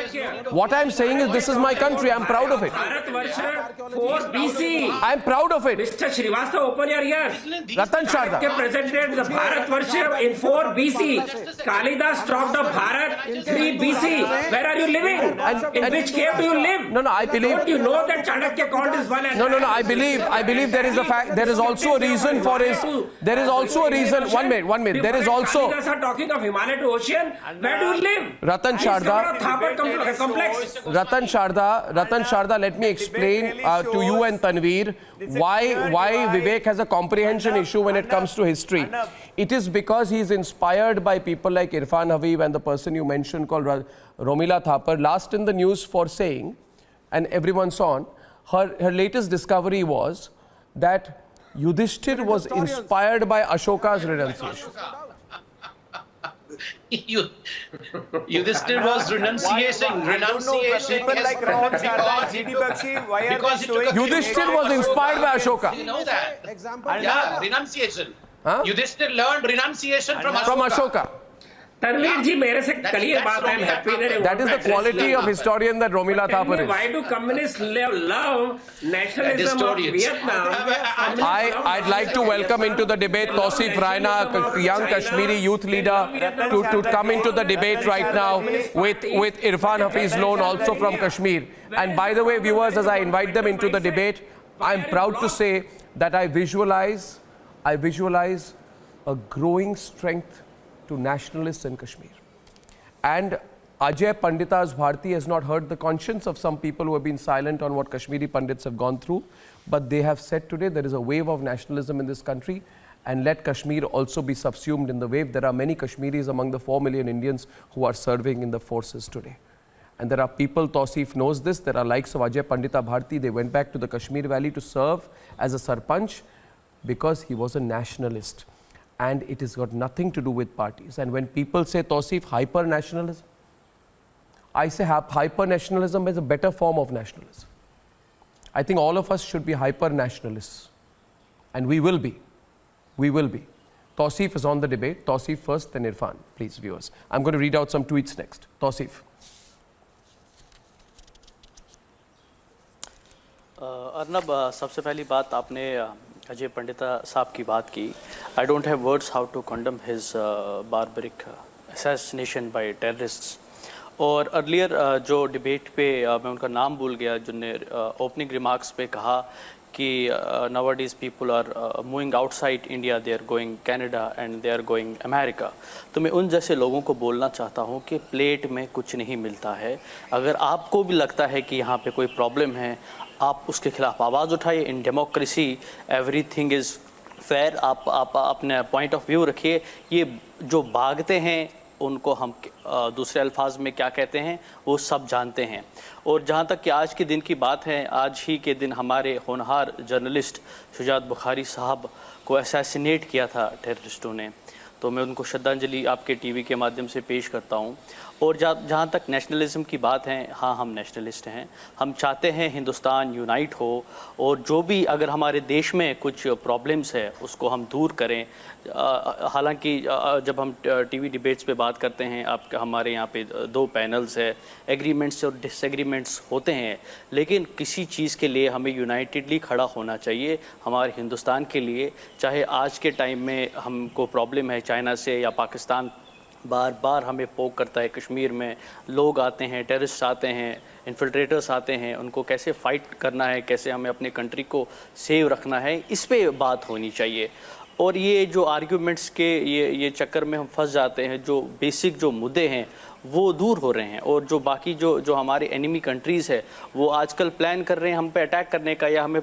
What I'm saying is this is my country, I'm proud of it. 4 BC. I'm proud of it. Mr. Srivastava, open your ears. Ratan Chadha Presented the Bharat Varsha in 4 BC. Kalidas dropped the Bharat in 3 BC. Where are you living? In which cave do you live? No, I believe. Don't you know that Chanakya called this one? No, I believe there is a fact. There is also a reason for his. There is also a reason. 1 minute. There is also. Kalidas are talking of Himalaya to ocean. Where do you live? Ratan Chadha, let me explain to you and Tanveer why Vivek has a comprehension issue when it comes to history. It is because he is inspired by people like Irfan Habib and the person you mentioned called Romila Thapar, last in the news for saying, and everyone saw on, her latest discovery was that Yudhishthir was inspired by Ashoka's renunciation. Yudhishthir was renunciation. People like Ratan Chadha, G.D. Bakshi, why are they showing? Yudhishthir was inspired by Ashoka. You know that? Yeah, renunciation. Yudhishthir learned renunciation from Ashoka. Tanveer ji, mere se clear baat, I am happy that that is the quality of historian that Romila Thapar is. Why do communists love nationalism of Vietnam? I'd like to welcome into the debate Tausif Raina, a young Kashmiri youth leader, to come into the debate right now with Irfan Hafiz Loan, also from Kashmir. And by the way, viewers, as I invite them into the debate, I'm proud to say that I visualize a growing strength to nationalists in Kashmir. And Ajay Pandita's Bharti has not hurt the conscience of some people who have been silent on what Kashmiri Pandits have gone through, but they have said today there is a wave of nationalism in this country, and let Kashmir also be subsumed in the wave. There are many Kashmiris among the 4 million Indians who are serving in the forces today. And there are people, Tausif knows this, there are likes of Ajay Pandita Bharti, they went back to the Kashmir Valley to serve as a Sarpanch because he was a nationalist. And it has got nothing to do with parties. And when people say, Tausif, hyper-nationalism, I say hyper-nationalism is a better form of nationalism. I think all of us should be hyper-nationalists. And we will be. We will be. Tausif is on the debate. Tausif first, then Irfan. Please, viewers. I'm going to read out some tweets next. Tausif. Arnab सबसे पहली बात आपने अजय पंडिता साहब की बात की. I don't have words how to condemn his barbaric assassination by terrorists. और earlier जो डिबेट पे मैं उनका नाम भूल गया जिनने ओपनिंग रिमार्क्स पे कहा कि nowadays people are moving outside India, they are going Canada and they are going America. तो मैं उन जैसे लोगों को बोलना चाहता हूँ कि प्लेट में कुछ नहीं मिलता है. अगर आपको भी लगता है कि यहाँ पे कोई प्रॉब्लम है, आप उसके खिलाफ आवाज़ उठाइए. In democracy everything is fair. आप अपने पॉइंट ऑफ व्यू रखिए. ये जो भागते हैं उनको हम दूसरे अल्फाज में क्या कहते हैं वो सब जानते हैं. और जहाँ तक कि आज के दिन की बात है, आज ही के दिन हमारे होनहार जर्नलिस्ट शुजात बुखारी साहब को असैसिनेट किया था टेररिस्टों ने. तो मैं उनको श्रद्धांजलि आपके टीवी के माध्यम से पेश करता हूँ. और जहाँ तक नेशनलिज्म की बात है, हाँ हम नेशनलिस्ट हैं. हम चाहते हैं हिंदुस्तान यूनाइट हो और जो भी अगर हमारे देश में कुछ प्रॉब्लम्स है उसको हम दूर करें. हालांकि जब हम टीवी डिबेट्स पे बात करते हैं, आप हमारे यहाँ पे 2 पैनल्स है, एग्रीमेंट्स और डिसएग्रीमेंट्स होते हैं, लेकिन किसी चीज़ के लिए हमें यूनाइटेडली खड़ा होना चाहिए हमारे हिंदुस्तान के लिए. चाहे आज के टाइम में हमको प्रॉब्लम है चाइना से या पाकिस्तान बार बार हमें पोक करता है. कश्मीर में लोग आते हैं, टेररिस्ट आते हैं, इन्फिल्ट्रेटर्स आते हैं, उनको कैसे फ़ाइट करना है, कैसे हमें अपने कंट्री को सेव रखना है, इस पे बात होनी चाहिए. और ये जो आर्ग्यूमेंट्स के ये चक्कर में हम फंस जाते हैं, जो बेसिक जो मुद्दे हैं वो दूर हो रहे हैं. और जो बाकी जो हमारे एनिमी कंट्रीज़ है वो आजकल प्लान कर रहे हैं हम पे अटैक करने का, या हमें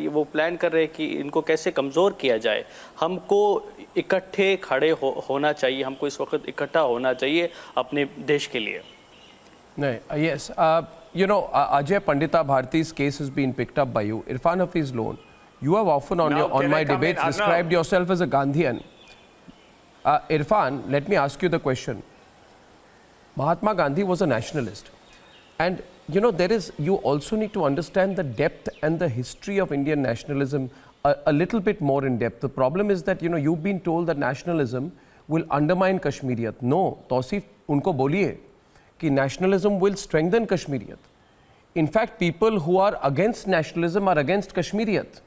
वो प्लान कर रहे हैं कि इनको कैसे कमज़ोर किया जाए. हमको इकट्ठे खड़े होना चाहिए. हमको इस वक्त इकट्ठा होना चाहिए अपने देश के लिए. नहीं, yes, you know, Ajay Pandita Bharti's case has been picked up by you. Irfan Hafiz Loan, you have often on my debates described yourself as a Gandhian. Irfan, let me ask you the question. Mahatma Gandhi was a nationalist, and you know you also need to understand the depth and the history of Indian nationalism a little bit more in depth. The problem is that you've been told that nationalism will undermine Kashmiriyat. No, Tausif, unko boliye कि nationalism will strengthen Kashmiriyat. In fact, people who are against nationalism are against Kashmiriyat.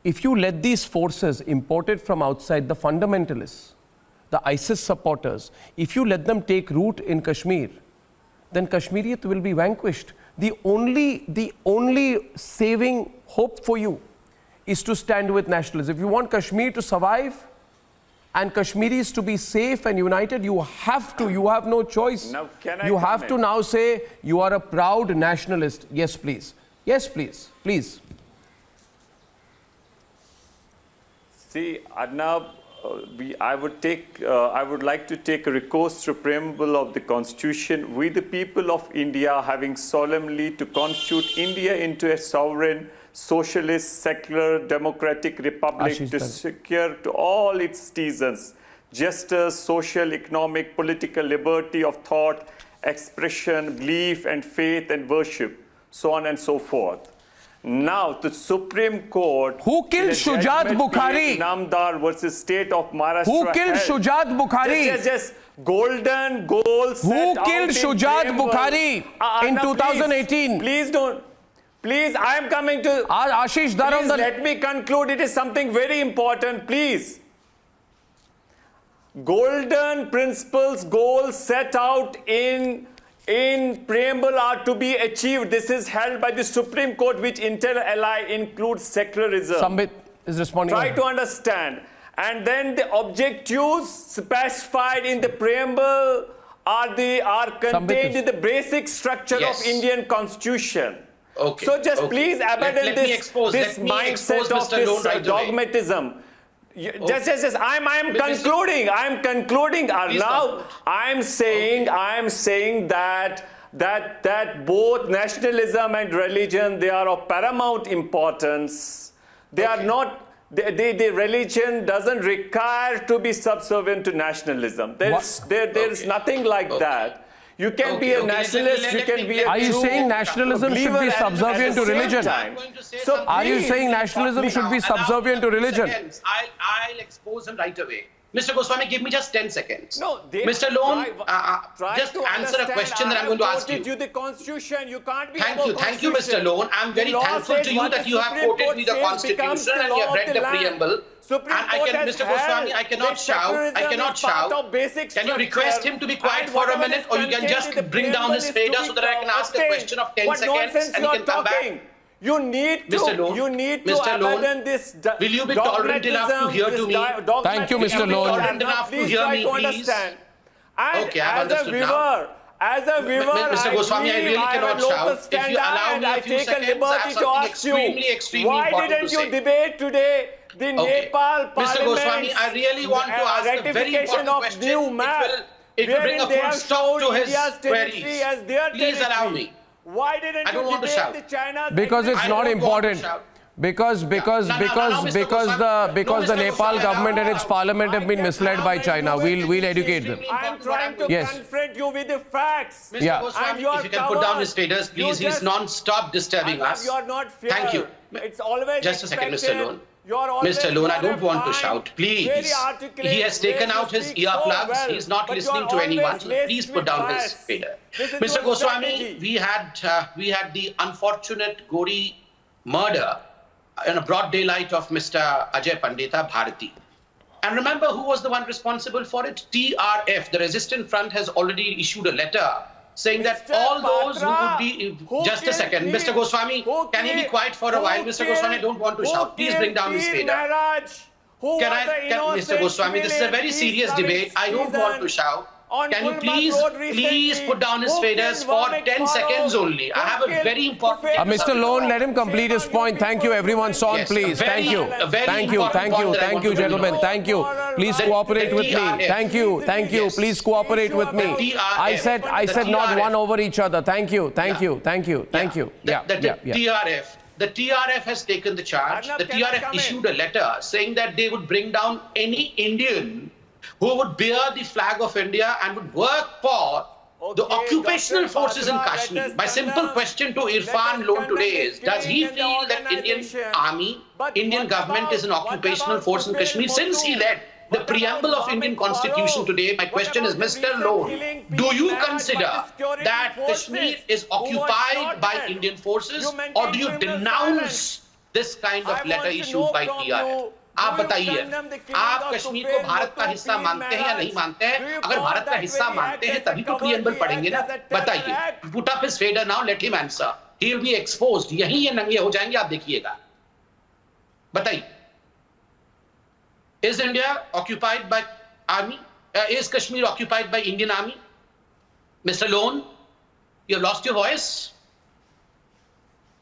If you let these forces imported from outside, the fundamentalists, the ISIS supporters, if you let them take root in Kashmir, then Kashmiriyat will be vanquished. The only saving hope for you is to stand with nationalism. If you want Kashmir to survive and Kashmiris to be safe and united, you have no choice. Now, you have to now say you are a proud nationalist. Yes, please. Yes, please. Please. See, Arnab, I would like to take a recourse to preamble of the Constitution. We, the people of India, having solemnly to constitute India into a sovereign, socialist, secular, democratic republic to secure to all its citizens justice, social, economic, political liberty of thought, expression, belief, and faith and worship, so on and so forth. Now, the Supreme Court... Who killed Shujat Bukhari? Namdar versus State of Maharashtra. Who killed Shujat Bukhari? Just golden goals. Who killed Shujat Bukhari in 2018? Please don't. Please, I am coming to... Ashish Dharam... Please let me conclude. It is something very important. Please. Golden principles, goals set out in preamble are to be achieved. This is held by the Supreme Court, which inter alia includes secularism. Sambit is responding. Try to understand. And then the objectives specified in the preamble are contained in the basic structure of Indian Constitution. Okay. So just please abandon this mindset of this dogmatism. Just, I'm concluding. I'm concluding. Now, I'm saying that both nationalism and religion, they are of paramount importance. They are not. The religion doesn't require to be subservient to nationalism. There's nothing like that. You can be a nationalist, you can be a Are you saying nationalism should be subservient to religion? So are you saying nationalism should be subservient to religion? I'll expose him right away. Mr. Goswami, give me just 10 seconds. No, Mr. Lone, just answer a question that I'm going to ask you. The Constitution. You can't be Thank you, Mr. Lone. I'm very thankful to you that you have quoted me the Constitution and you have read the preamble. Mr. Goswami, I cannot shout. Can you request him to be quiet for a minute, or you can just bring down his fader so that I can ask a question of 10 seconds and he can come back? You need to, Mr. Lone, you need to Mr. Lone, abandon this will you be tolerant enough to hear to me? Thank you, Mr. Lone. Tolerant enough to hear me, please? Understand. And Okay, I've as a understood viewer, as a viewer, Mr. Goswami, I really cannot shout. If you allow me a I few take a seconds, I have liberty to something ask you, extremely why important didn't to you say. debate today the Okay. Nepal Mr. Parliament Goswami, I really want to ask a very ratification important of question. new map, It will bring a wherein they full have stop shown to his India's territory queries. as their Please allow territory. me. Why didn't I don't you want to debate shout. the China's Because it's I not don't want to important. shout. Because No, Mr. Goswami. the No, Mr. Nepal Goswami, government and its allow- parliament have been misled by China. We'll educate them. I am trying to Yes. confront you with the facts. Mr. Yeah. Goswami, And you are if you can put down his covered. status, You please. He's just- non-stop disturbing us. You are not fair. Thank you. It's always Just a second, Mr. expected. Lone. You are always Mr. Lone, I don't want to fine, shout. Please. very articulate, He has taken way you out his speak so earplugs. well, He's not but you listening are to anyone. always So laced please put with down his bias. fader. This is Mr. your Goswami, strategy. we had the unfortunate gory murder in a broad daylight of Mr. Ajay Pandita Bharati. And remember who was the one responsible for it? TRF, the Resistance Front, has already issued a letter saying that Mr. all those who Patra, would be... who Just a killed second. Pir- Mr. Goswami, who can he be killed- quiet for a who while? Mr. Goswami, I don't want to killed- shout. Please bring down his Pir fader. Maharaj, who Can was I, the can, Mr. innocent Goswami, this is a civilian very serious peace-loving debate. I don't want to citizen shout. on Can you Gulmarg please, Road please recently, put down his who faders killed for Vivek 10 seconds Farooq, only? I who have a killed very important... Hussain Mr. Lone, let him complete his point. Thank you, everyone. Son, Yes, please. a very- Thank you. a very Thank you. important Thank point you. that I Thank want you, to bring gentlemen. out. Thank you. Please The- cooperate the with me. TRF. Thank you. Thank you. Yes. Please cooperate with me. The TRF. I said The not TRF. one over each other. Thank you. Thank you. Thank you. Thank you. Yeah. TRF. The TRF has taken the charge. Arnab, The can I TRF come in? issued a letter saying that they would bring down any Indian who would bear the flag of India and would work for the Okay, occupational Dr. forces in Patra, let Kashmir. us My simple condemn- question to let Irfan us Lone condemn today this is, does he killing and the feel that Indian organization. army, But Indian what government about- is an what occupational about force in Tufail Kashmir? Since he Motoo? led the What preamble about of Indian Vivek constitution Farooq? today, my What question is, about the Mr. recent Lone, killing do you Pir Maharaj consider by the security that forces Kashmir is who was occupied shot by at? Indian forces, You or maintain do you criminal denounce silence. this kind I of want letter to issued know by from TRF? you, आप do you बताइए, condemn the killing आप of Kashmir को Tufail Bharat का Motoo, हिस्सा Pir मानते हैं या Maharaj? नहीं मानते Do हैं? you अगर call भारत का that हिस्सा very मानते हैं act तभी as तो a प्रियम्बल cowardly पढ़ेंगे ना. act, as a terror बताइए. act? Put up his fader now, let him answer. He will be exposed. यहीं ये नंगे हो जाएंगे, आप देखिएगा. बताइए. Is India occupied by army? Is Kashmir occupied by Indian army? Mr. Lone, you have lost your voice.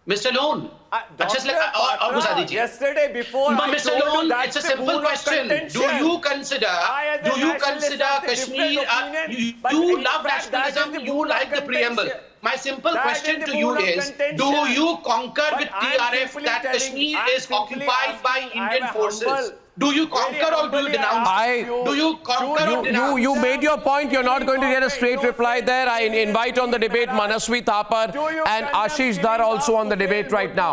Mr. Lone. Dr. Patra, yesterday before No, I Mr. told you Lone, that's it's a the simple boon of question. Do contention. you consider I, as a nationalist, have a Kashmir, different opinion, but you in love fact, that is nationalism, the you boon of like the preamble. contention. My simple That question is the to you boon of is, contention. do you concur But with I am TRF simply that telling- Kashmir I am is simply occupied by asking, I Indian am a forces? humble- Do you very conquer or do you humbly denounce? ask you, Do you conquer or denounce? You made your point. You're not going to get a straight reply there. I invite on the debate Manaswi Thapar and Ashish Dar also on the debate right now.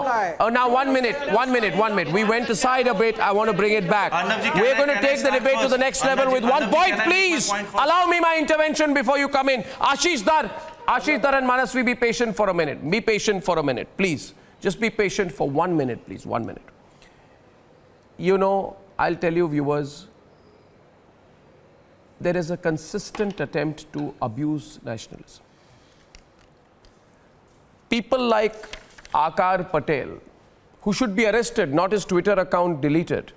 Now, 1 minute. We went aside a bit. I want to bring it back. We're going to take the debate to the next level with 1 point, please. Allow me my intervention before you come in. Ashish Dar and Manaswi, be patient for a minute. Be patient for a minute, please. Just be patient for 1 minute, please. 1 minute. You know, I'll tell you, viewers, there is a consistent attempt to abuse nationalism. People like Akar Patel, who should be arrested, not his Twitter account deleted.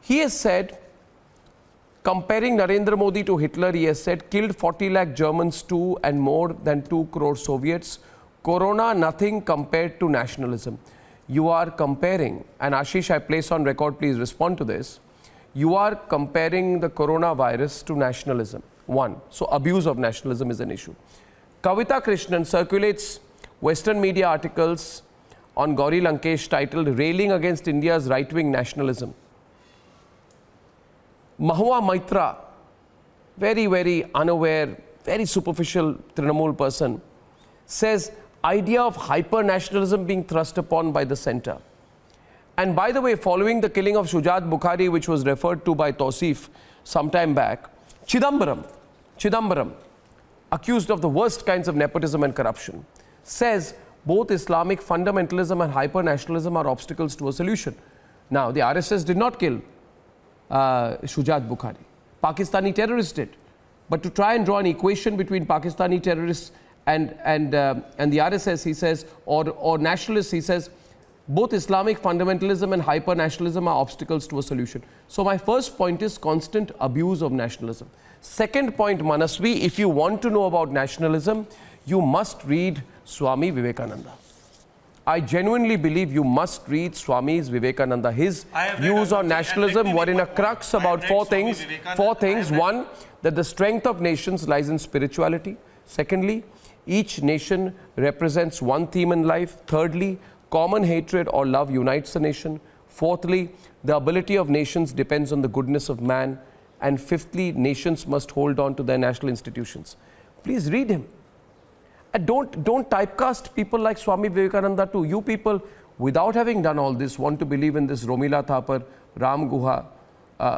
He has said, comparing Narendra Modi to Hitler, he has said, killed 40 lakh Germans too and more than 2 crore Soviets. Corona, nothing compared to nationalism. You are comparing, and Ashish, I place on record, please respond to this. You are comparing the coronavirus to nationalism. 1. So abuse of nationalism is an issue. Kavita Krishnan circulates Western media articles on Gauri Lankesh titled Railing Against India's Right-Wing Nationalism. Mahua Maitra, very, very unaware, very superficial Trinamool person, says idea of hyper-nationalism being thrust upon by the centre. And by the way, following the killing of Shujat Bukhari, which was referred to by Tausif some time back, Chidambaram, accused of the worst kinds of nepotism and corruption, says both Islamic fundamentalism and hyper-nationalism are obstacles to a solution. Now, the RSS did not kill Shujat Bukhari. Pakistani terrorists did. But to try and draw an equation between Pakistani terrorists the RSS, he says, or nationalists, he says, both Islamic fundamentalism and hyper-nationalism are obstacles to a solution. So my first point is constant abuse of nationalism. Second point, Manasvi, if you want to know about nationalism, you must read Swami Vivekananda. I genuinely believe you must read Swami Vivekananda. His views on nationalism were in a crux about four things. One, that the strength of nations lies in spirituality. Secondly, each nation represents one theme in life. Thirdly, common hatred or love unites a nation. Fourthly, the ability of nations depends on the goodness of man. And fifthly, nations must hold on to their national institutions. Please read him. And don't typecast people like Swami Vivekananda too. You people, without having done all this, want to believe in this Romila Thapar, Ram Guha,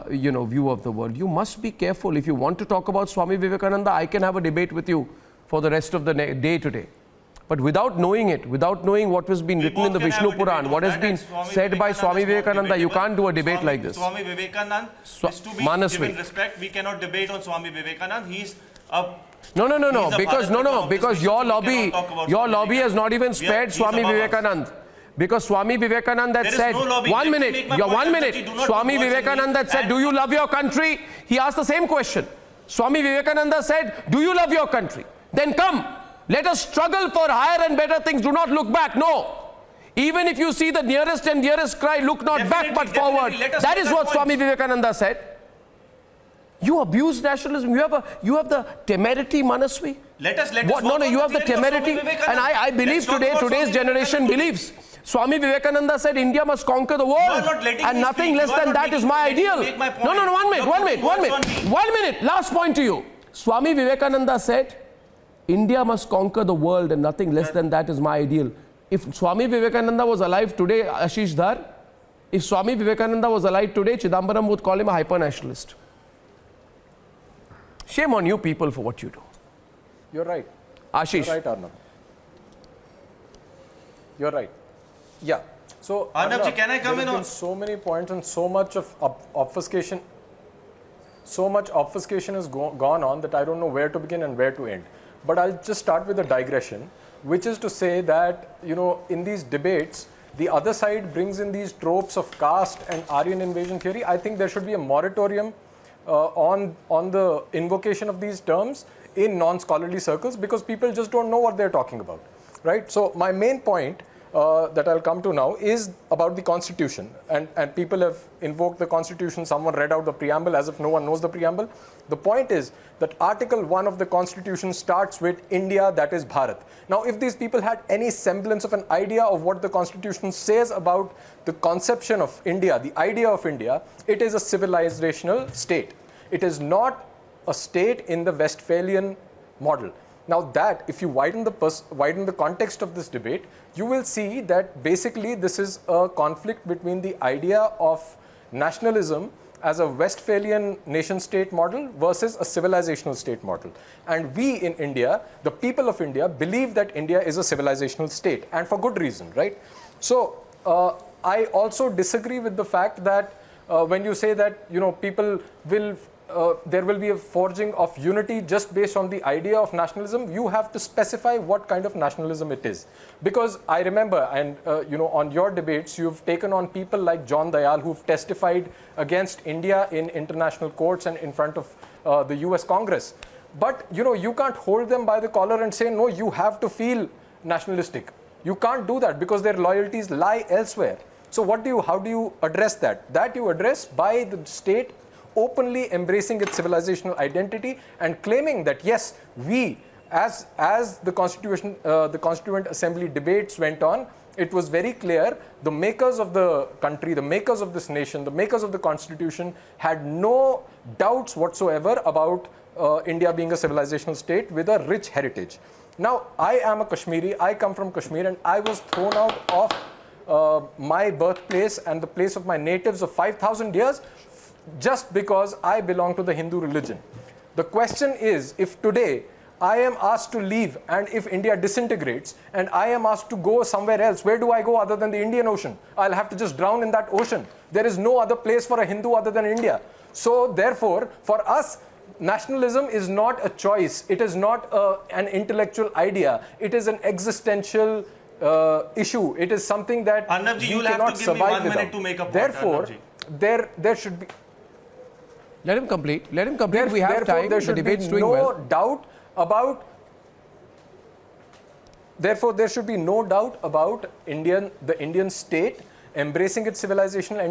view of the world. You must be careful. If you want to talk about Swami Vivekananda, I can have a debate with you for the rest of the day today. But without knowing it, without knowing what has been written in the Vishnu Puran, what has been said by Swami Vivekananda, you can't do a debate like this. Swami Vivekananda is to be given respect. We cannot debate on Swami Vivekananda. He's a... Because your lobby has not even spared Swami Vivekananda. Because Swami Vivekananda had said, one minute, Swami Vivekananda had said, do you love your country? He asked the same question. Swami Vivekananda said, do you love your country? Then come, let us struggle for higher and better things. Do not look back. No. Even if you see the nearest and dearest cry, look not back but forward. That is what Swami Vivekananda said. You abuse nationalism. You have the temerity, Manasvi. You have the temerity. And I believe today's generation believes. Swami Vivekananda said India must conquer the world. And nothing less than that is my ideal. No, one minute. Last point to you. Swami Vivekananda said, India must conquer the world and nothing less than that is my ideal. If Swami Vivekananda was alive today, Ashish Dhar, if Swami Vivekananda was alive today, Chidambaram would call him a hyper-nationalist. Shame on you people for what you do. You're right. Ashish. You're right, Arnab. You're right. Yeah. So, Arnab, can I come in on so many points and so much of obfuscation. So much obfuscation has gone on that I don't know where to begin and where to end. But I'll just start with a digression, which is to say that, in these debates, the other side brings in these tropes of caste and Aryan invasion theory. I think there should be a moratorium on the invocation of these terms in non-scholarly circles because people just don't know what they're talking about, right? So my main point that I'll come to now is about the Constitution. And people have invoked the Constitution. Someone read out the preamble as if no one knows the preamble. The point is that Article 1 of the Constitution starts with India, that is Bharat. Now, if these people had any semblance of an idea of what the Constitution says about the conception of India, the idea of India, it is a civilizational state. It is not a state in the Westphalian model. Now that, if you widen the context of this debate, you will see that basically this is a conflict between the idea of nationalism as a Westphalian nation-state model versus a civilizational state model. And we in India, the people of India, believe that India is a civilizational state, and for good reason, right? So I also disagree with the fact that when you say that people will there will be a forging of unity just based on the idea of nationalism, you have to specify what kind of nationalism it is. Because I remember, and on your debates, you've taken on people like John Dayal who've testified against India in international courts and in front of the US Congress. But you can't hold them by the collar and say, no, you have to feel nationalistic. You can't do that because their loyalties lie elsewhere. So how do you address that? That you address by the state openly embracing its civilizational identity and claiming that yes, we, as the Constituent Assembly debates went on, it was very clear the makers of the country, the makers of this nation, the makers of the Constitution had no doubts whatsoever about India being a civilizational state with a rich heritage. Now, I am a Kashmiri, I come from Kashmir, and I was thrown out of my birthplace and the place of my natives of 5,000 years just because I belong to the Hindu religion. The question is, if today I am asked to leave and if India disintegrates and I am asked to go somewhere else, where do I go other than the Indian Ocean? I'll have to just drown in that ocean. There is no other place for a Hindu other than India. So therefore, for us, nationalism is not a choice. It is not an intellectual idea. It is an existential issue. It is something that Arnab ji, we you'll have cannot to give me survive 1 minute without. to make a point, Therefore, Arnab ji. there should be. Let him complete. Let him complete. We have Therefore, time. there The should be debate's doing no well. doubt about. Therefore, there should be no doubt about the Indian state embracing its civilizational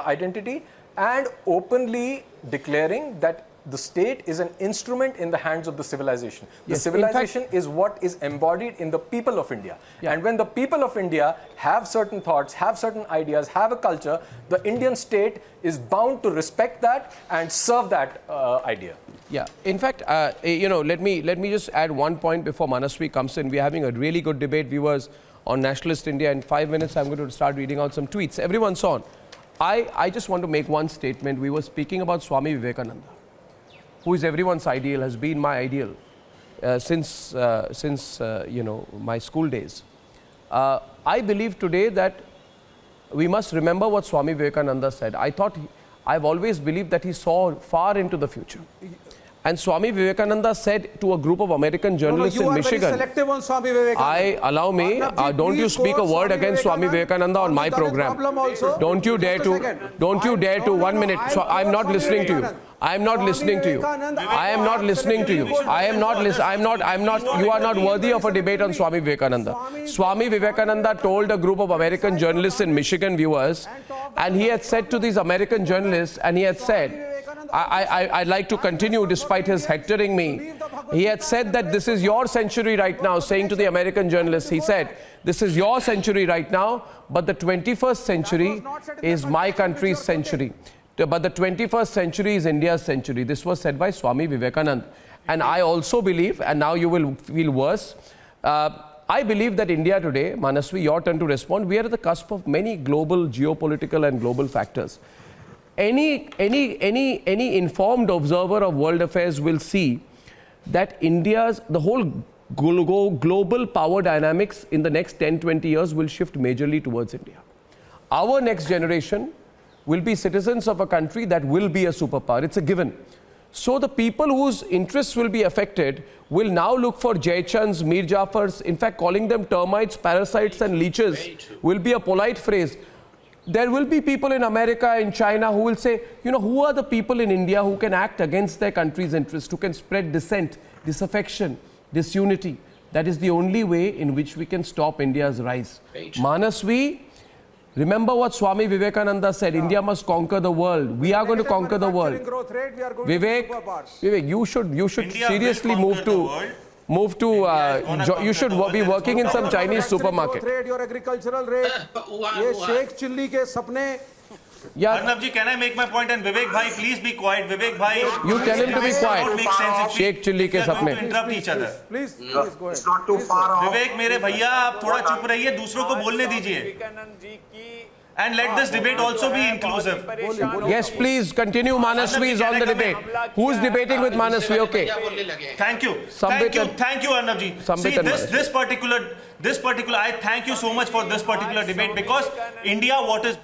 identity and openly declaring that the state is an instrument in the hands of the civilization. The Yes, civilization is what is embodied in the people of India. Yeah. And when the people of India have certain thoughts, have certain ideas, have a culture, the Indian state is bound to respect that and serve that idea. Yeah. In fact, let me just add one point before Manaswi comes in. We're having a really good debate, viewers, on Nationalist India. In 5 minutes, I'm going to start reading out some tweets. Everyone's on. I just want to make one statement. We were speaking about Swami Vivekananda, who is everyone's ideal, has been my ideal since my school days. I believe today that we must remember what Swami Vivekananda said. I've always believed that he saw far into the future. And Swami Vivekananda said to a group of American journalists in Michigan, you are very selective on Swami Vivekananda. allow me, Arnab ji, don't you please speak a quote word Swami against Swami Vivekananda on my Got a program. problem also? Don't you dare Just a to, second. don't you dare to, 1 minute. So I'm not Swami listening to you. Vivekananda. I'm not listening to you. I am not listening to you. I am not listening. You are not worthy of a debate on Swami Vivekananda. Swami Vivekananda told a group of American journalists in Michigan, viewers, and he had said to these American journalists, and he had said, I'd like to continue despite his hectoring me. He had said that this is your century right now, saying to the American journalists, he said, this is your century right now, but the 21st century is my country's century. But the 21st century is India's century. This was said by Swami Vivekananda. And I also believe, and now you will feel worse, I believe that India today, Manaswi, your turn to respond, we are at the cusp of many global geopolitical and global factors. Any informed observer of world affairs will see that the whole global power dynamics in the next 10-20 years will shift majorly towards India. Our next generation will be citizens of a country that will be a superpower. It's a given. So the people whose interests will be affected will now look for Jaychands, Mir Jafars. In fact, calling them termites, parasites and leeches will be a polite phrase. There will be people in America, in China, who will say, who are the people in India who can act against their country's interests, who can spread dissent, disaffection, disunity. That is the only way in which we can stop India's rise. Manaswi, remember what Swami Vivekananda said, India must conquer the world. We are going to conquer the world. Vivek, you should seriously move to... you should be working in some Chinese supermarket. Your agricultural rate, ये Sheikh chilli के सपने. Arnab ji, can I make my point? And Vivek bhai, please be quiet. Vivek bhai, You tell him to be quiet. It makes sense if Sheikh Chilli ke we are going sapne. to interrupt each other. Please go ahead. It's not too far off. विवेक मेरे भैया आप थोड़ा चुप रहिए दूसरों को बोलने दीजिए and let this debate also be inclusive. Yes, please continue. Manaswi is on the debate. Who's debating with Manaswi? Okay. Thank you. Sambit Thank you, Arnab ji. Sambit See, and this particular, I thank you so much for this particular debate because India, what is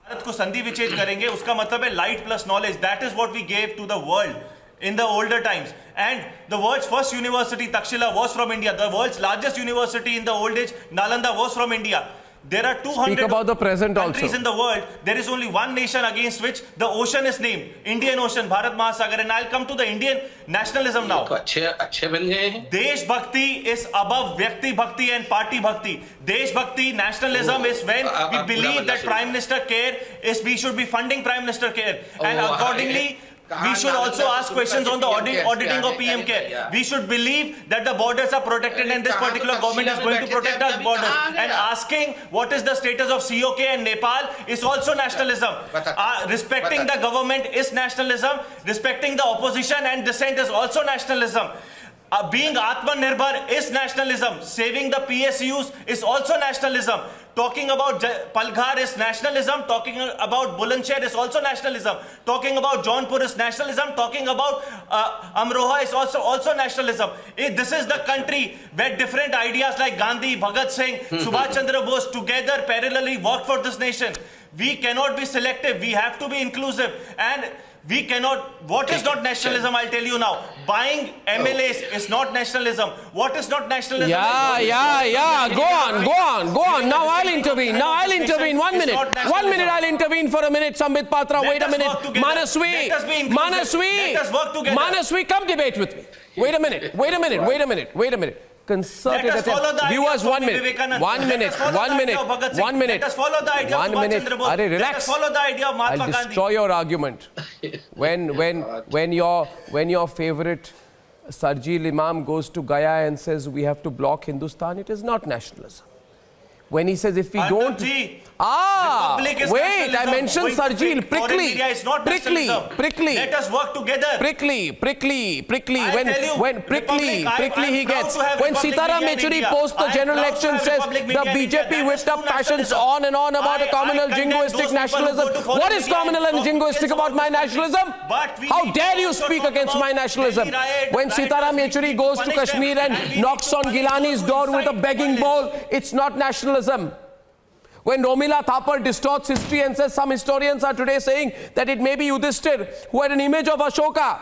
Bharat को संधि विच्छेद करेंगे उसका मतलब है light plus knowledge. That is what we gave to the world in the older times. And the world's first university, Takshila, was from India. The world's largest university in the old age, Nalanda, was from India. There are 200 Speak about the present countries also. in the world. There is only one nation against which the ocean is named. Indian Ocean, Bharat Mahasagar. And I'll come to the Indian nationalism now. अच्छे बन गए हैं. Desh Bhakti is above Vyakti Bhakti and Party Bhakti. Desh Bhakti, nationalism is when we believe that Prime Minister care is, we should be funding Prime Minister care. And accordingly, we should also ask questions on the auditing of PM care. We should believe that the borders are protected and this particular government is going to protect our borders. And asking what is the status of COK and Nepal is also nationalism. Respecting the government is nationalism. Respecting the opposition and dissent is also nationalism. Being Atmanirbhar is nationalism. Saving the PSUs is also nationalism. Talking about Palghar is nationalism. Talking about Bulandshahr is also nationalism. Talking about Jaunpur is nationalism. Talking about Amroha is also nationalism. This is the country where different ideas like Gandhi, Bhagat Singh, Subhash Chandra Bose together parallelly worked for this nation. We cannot be selective. We have to be inclusive. And We cannot. What is not nationalism? I'll tell you now. Buying MLAs is not nationalism. What is not nationalism? Yeah. Go on. Now I'll intervene. 1 minute. 1 minute. I'll intervene for a minute. Sambit Patra, wait a minute. Manaswi, come debate with me. Wait a minute. Concerted attempt. Viewers, 1 minute. 1 minute. Let us follow the idea of Subhash Chandra Bose. Relax. Let us follow the idea of Mahatma I'll Gandhi. destroy your argument. When your favorite Sarjeel Imam goes to Gaya and says we have to block Hindustan, it is not nationalism. When he says if we don't... Wait, I mentioned Sarjeel. Prickly. Let us work together. Prickly. I'll tell you, When prickly he proud gets. to have When Republic Sitaram Media in Yechuri India. posts the I'm general proud to election have says Republic the Media in India. BJP That whipped is up true passions nationalism. on and on about a communal I condemn jingoistic those people who nationalism. go to follow What is media communal and talk jingoistic against about my our country. nationalism? But we How need dare to you also speak talk against about my nationalism? Delhi riot, When rioters, Sitaram we need Yechuri to goes to punish them, Kashmir and we and need knocks to on punish Gilani's those who door with a incite begging violence. bowl, it's not nationalism. When Romila Thapar distorts history and says some historians are today saying that it may be Yudhishthir who had an image of Ashoka.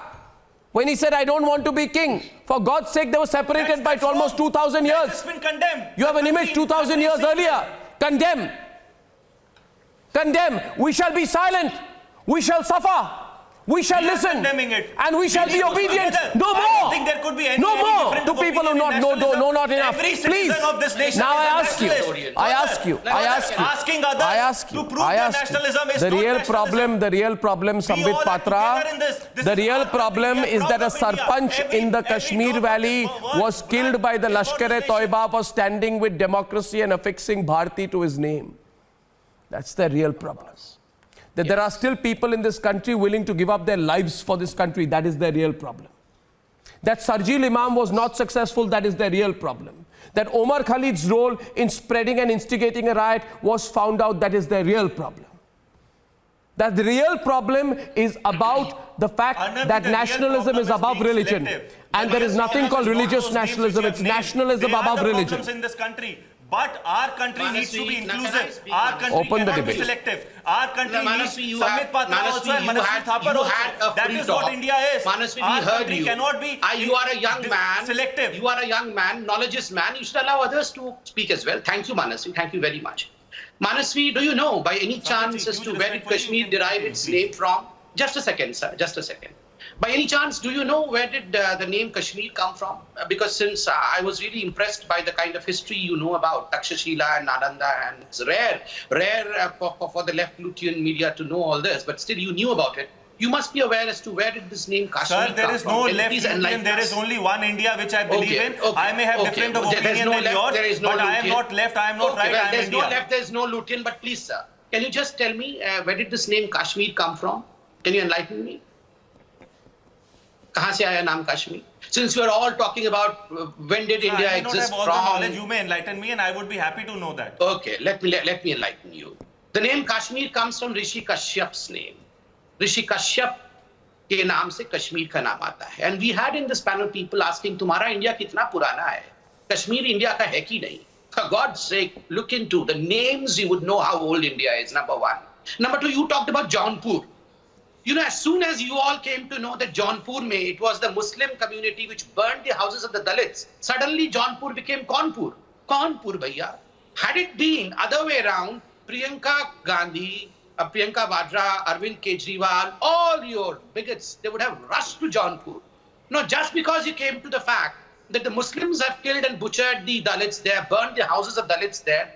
When he said, I don't want to be king. For God's sake, they were separated by almost 2,000 years. That's been condemned. You have an image 2,000 years earlier. Condemn. We shall be silent. We shall suffer. We shall listen. Condemning it. And we shall be obedient. No more. I don't think there could be any more. difference To of people who opinion not in know not nationalism. enough. Every Please. citizen of this nation Now is I a ask you. nationalist. Asking others to prove their nationalism is the not real nationalism. problem, Sambit Patra, the real problem is that a sarpanch in the Kashmir Valley was killed by the Lashkar-e-Toiba for standing with democracy and affixing Bharti to his name. That's the real problem. That there are still people in this country willing to give up their lives for this country. That is the real problem. That Sarjeel Imam was not successful. That is the real problem. That Omar Khalid's role in spreading and instigating a riot was found out. That is the real problem. That the real problem is about the fact that nationalism is above religion. And there is nothing called religious nationalism. It's nationalism above religion. In this country. But our country needs to be inclusive. Our country Open the cannot be debate. selective. Our country needs Manasvi, Sambit Patra also and Manasvi Thapar also. That is what India is. Manasvi, our we heard country you. Cannot be You are a young man. Selective. You are a young man, knowledgeous man. You should allow others to speak as well. Thank you, Manasvi. Thank you very much. Manasvi, do you know by any chance as to where did Kashmir derive its name from? Just a second, sir. Just a second. By any chance, do you know where did the name Kashmir come from? Because since I was really impressed by the kind of history you know about Takshashila and Nalanda, and it's rare for the left Lutean media to know all this, but still you knew about it. You must be aware as to where did this name Kashmir Sir, there come is from. no Can you left please Lutean. enlighten There us? is only one India which I believe in. I may have different There's opinion no than left, yours, there is no but I am Lutean. not left, I am not right, I am there's India. no left, there's no Lutean, but please, sir, can you just tell me where did this name Kashmir come from? Can you enlighten me? Kahan se aaya naam Kashmir? Since we are all talking about when did India I may not exist have all from. the knowledge. You may enlighten me, and I would be happy to know that. Okay, let me enlighten you. The name Kashmir comes from Rishi Kashyap's name. Rishi Kashyap के नाम से कश्मीर का नाम आता है. And we had in this panel people asking, तुम्हारा India कितना पुराना है? कश्मीर इंडिया का है कि नहीं? For God's sake, look into the names, you would know how old India is, number one. Number two, you talked about Jaunpur. You know, as soon as you all came to know that Jaunpur it was the Muslim community which burned the houses of the Dalits, suddenly Jaunpur became Kanpur. Kanpur, bhaiya. Had it been other way around, Priyanka Gandhi, Priyanka Vadra, Arvind Kejriwal, all your bigots, they would have rushed to Jaunpur. No, just because you came to the fact that the Muslims have killed and butchered the Dalits there, burned the houses of Dalits there,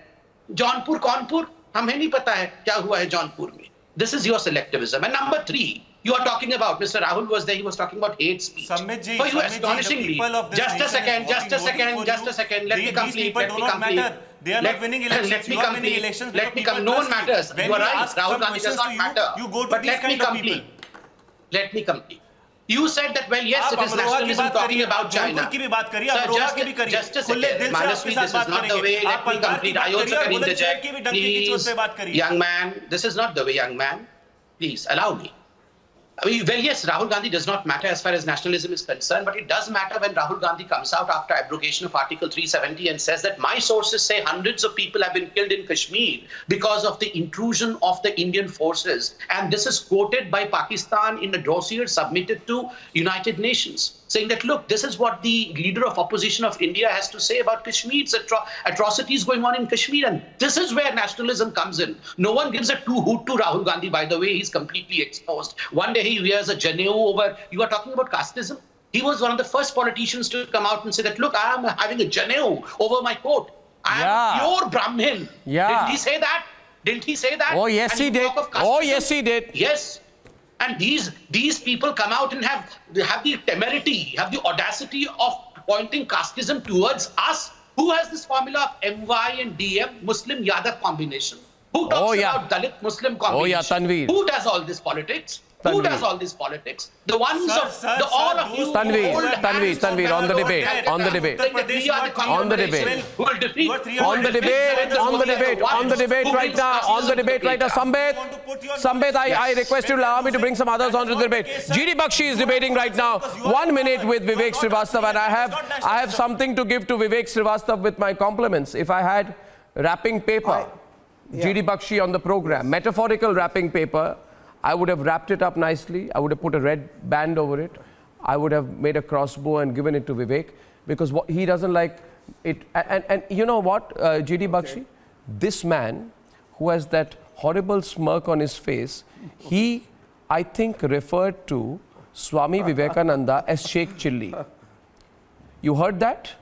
Jaunpur, Kanpur, हमें नहीं पता है क्या हुआ है Jaunpur में. This is your selectivism. And number three, you are talking about, Mr. Rahul was there, he was talking about hate speech. Samit ji, For you, Samit ji, astonishingly, the people of this just a nation second, is just a voting second, for just you. a second, let me These complete, people let me do not complete. matter. They are not winning elections. Let me You are winning complete. elections Let me because come. people No one trust you. matters. When You are we right. ask Rahul some Gandhi does questions not to you, matter. you go to But these let me kind of complete. people. Let me complete. You said that, well, yes, it आप is Amroha की nationalism बात talking करिए, about आप China. Jaunpur की भी बात करिए, Sir, Amroha की भी करिए, just a खुले second. दिल से आपके Manasvi, साथ this is बात not the करेंगे. way. आप Let me पंजाब की complete. बात I also करिए और can बुलंदशहर interject. की भी डंकी की चोट Please, पे बात करिए. young man, this is not the way, young man. Please, allow me. Well, yes, Rahul Gandhi does not matter as far as nationalism is concerned, but it does matter when Rahul Gandhi comes out after abrogation of Article 370 and says that my sources say hundreds of people have been killed in Kashmir because of the intrusion of the Indian forces. And this is quoted by Pakistan in a dossier submitted to United Nations, saying that, look, this is what the leader of opposition of India has to say about Kashmir's atrocities going on in Kashmir. And this is where nationalism comes in. No one gives a two-hoot to Rahul Gandhi, by the way. He's completely exposed. One day he wears a janeu over. You are talking about casteism? He was one of the first politicians to come out and say that, look, I am having a janeu over my coat. I am pure Brahmin. Yeah. Didn't he say that? Didn't he say that? Oh, yes, And he you did. talk of Oh, casteism? yes, he did. Yes. And these people come out and have the temerity, have the audacity of pointing casteism towards us. Who has this formula of MY and DM, Muslim Yadav combination? Who talks about Dalit Muslim combination? Oh, yeah, Tanveer. Who does all this politics? Who does all this politics? The ones all of you. Tanveer, on the debate, on the debate. On the debate. On the debate right now, Sambit, I request you to allow me to bring some others onto the debate. GD Bakshi is debating right now, 1 minute with Vivek Srivastava, and I have something to give to Vivek Srivastava with my compliments. If I had wrapping paper, GD Bakshi on the program, metaphorical wrapping paper, I would have wrapped it up nicely. I would have put a red band over it. I would have made a crossbow and given it to Vivek, because he doesn't like it. And you know what, GD Bakshi? This man who has that horrible smirk on his face, he, I think, referred to Swami Vivekananda as Sheikh Chilli. You heard that?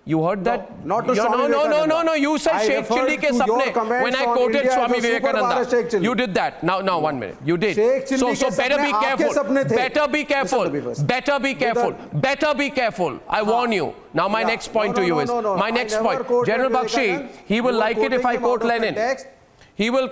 You heard that? Not to Swami Vivekananda. No. You said Sheikh Chilli ke sapne when I quoted Swami Vivekananda. You did that. Now, 1 minute. You did. So better be careful. Better be careful. Better be careful. Better be careful. I warn you. Now, my next point to you is, my next point. General Bakshi, he will like it if I quote Lenin. He will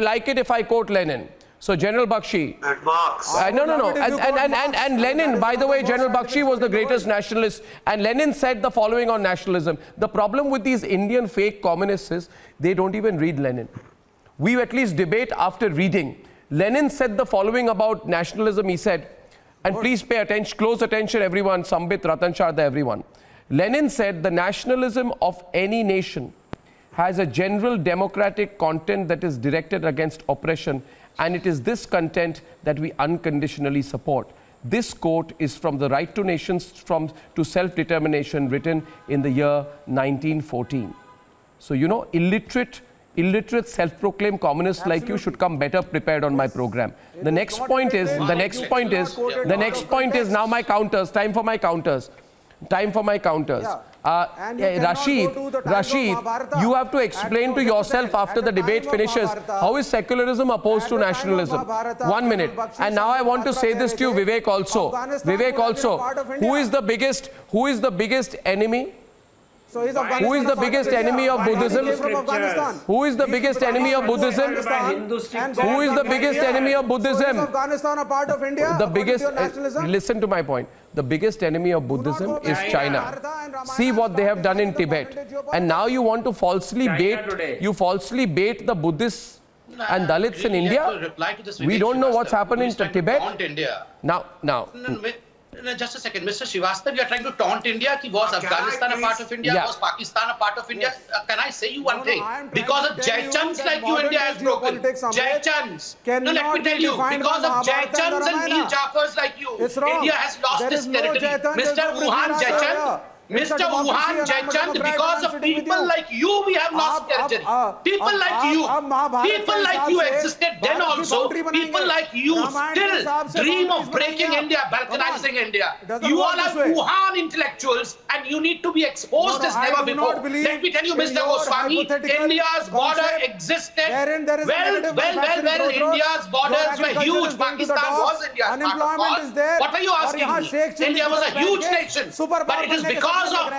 like it if I quote Lenin. So General Bakshi, and Marx. no. And Lenin, by the way, General Bakshi was the greatest nationalist. And Lenin said the following on nationalism. The problem with these Indian fake communists is they don't even read Lenin. We at least debate after reading. Lenin said the following about nationalism. He said, and please pay attention, close attention everyone, Sambit, Ratan Sharda, everyone. Lenin said the nationalism of any nation has a general democratic content that is directed against oppression, and it is this content that we unconditionally support. This quote is from The Right to Nations to Self-Determination, written in the year 1914. So, you know, illiterate self-proclaimed communists like you should come better prepared on my program. The next point is now my counters, time for my counters. Rashid, you have to explain to yourself after the debate finishes, how is secularism opposed to nationalism? 1 minute. And now I want to say this to you, Vivek also. Who is the biggest enemy? Who is the biggest enemy of Buddhism? Who is the biggest enemy of Buddhism? Who is the biggest enemy of Buddhism? The biggest, listen to my point. The biggest enemy of Buddhism is China. See what they have done in Tibet. And now you want to falsely bait the Buddhists and Dalits in India? We don't know what's happening in Tibet. Now. Just a second, Mr. Srivastava, you are trying to taunt India. Was Afghanistan a part of India? Was Pakistan a part of India? Can I say you one thing? Because of Jai Chands like you, India has broken. Jai Chands. No, let me tell you. Because of Jai Chands and Mir Jafars like you, India has lost its territory. Mr. Wuhan Jai Chand. Mr. Wuhan Jai Chand, because of people like you, we have lost territory. People like you existed then also. People like you still dream of breaking India, balkanizing India. You all are Wuhan intellectuals and you need to be exposed as never before. Let me tell you, Mr. Goswami, India's border existed. Well, India's borders were huge. Pakistan was India's part. What are you asking me? India was a huge nation. But it is because of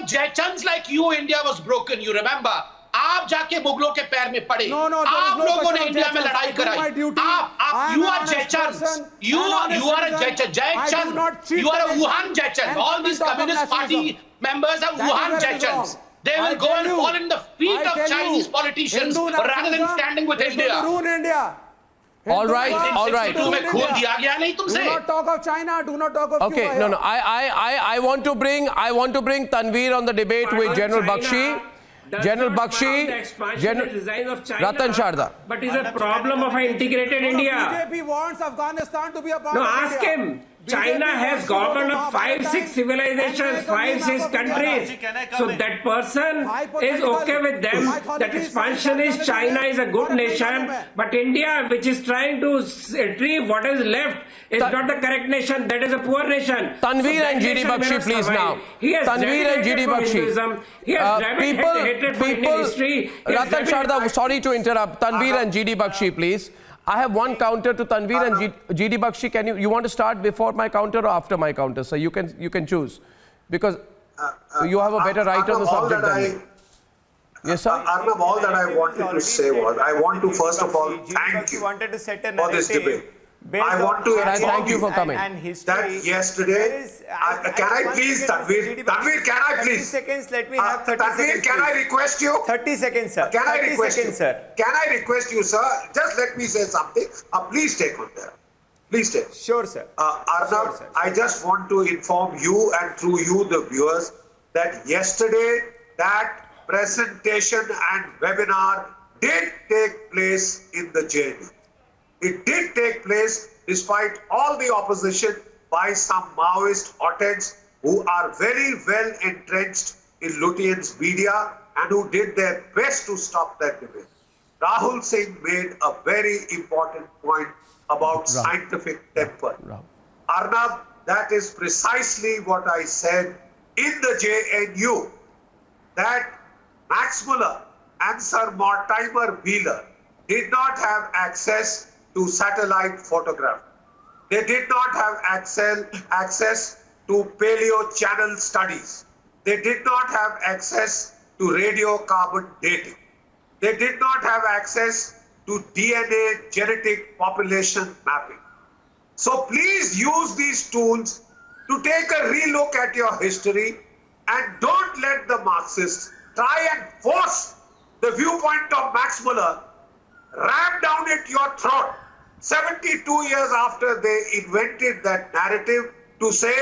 Jai Chands like you, India was broken. You remember? आप जाके मुगलों के पैर में पड़े. आप लोगों ने इंडिया में लड़ाई कराई. You are Jai Chands. You are a Jai Chand. You are a Wuhan Jai Chand. All these Communist Party members are Wuhan Jai Chands. They will go and fall in the feet of Chinese politicians rather than standing with India. All right, all right. 1962 में खून दिया गया नहीं Do तुमसे. not talk of China. Do not talk of Okay, Cuba no, here. no. I want to bring Tanveer on the debate with General Bakshi. General Bakshi, Ratan Sharda. But is a problem of an integrated India. BJP wants Afghanistan to be a part No, of ask India. him. China has governed up 5-6 civilizations, 5-6 countries. So that person is okay with them. That expansionist China is a good nation, but India, which is trying to retrieve what is left, is not the correct nation. That is a poor nation. Tanveer and GD Bakshi, please now. Tanveer and GD Bakshi. Ratan Sharda, sorry to interrupt. Tanveer and GD Bakshi, please. I have one counter to Tanveer and GD Bakshi. Can you want to start before my counter or after my counter? So you can choose, because you have a better right on the subject than me. Yes, sir. Arnab, all that I wanted to say was, I want to first of all thank you for this debate. I want to thank you for coming. That yesterday, can I please, Tanveer, can I 30 please? seconds, let me have 30 Tanveer, seconds. can I please. request you? 30 seconds, sir. Can I 30 request seconds, you? sir. Can I request you, sir? Just let me say something. Please take on there. Please take. Sure, sir. Arnab, Sure, sir. I just want to inform you and through you, the viewers, that yesterday that presentation and webinar did take place in the JNU. It did take place despite all the opposition by some Maoist hotheads who are very well entrenched in Lutyens' media and who did their best to stop that debate. Rahul Singh made a very important point about scientific temper. Arnab, that is precisely what I said in the JNU, that Max Muller and Sir Mortimer Wheeler did not have access to satellite photography. They did not have access to paleo channel studies. They did not have access to radiocarbon dating. They did not have access to DNA genetic population mapping. So please use these tools to take a relook at your history and don't let the Marxists try and force the viewpoint of Max Muller rammed down at your throat 72 years after they invented that narrative to say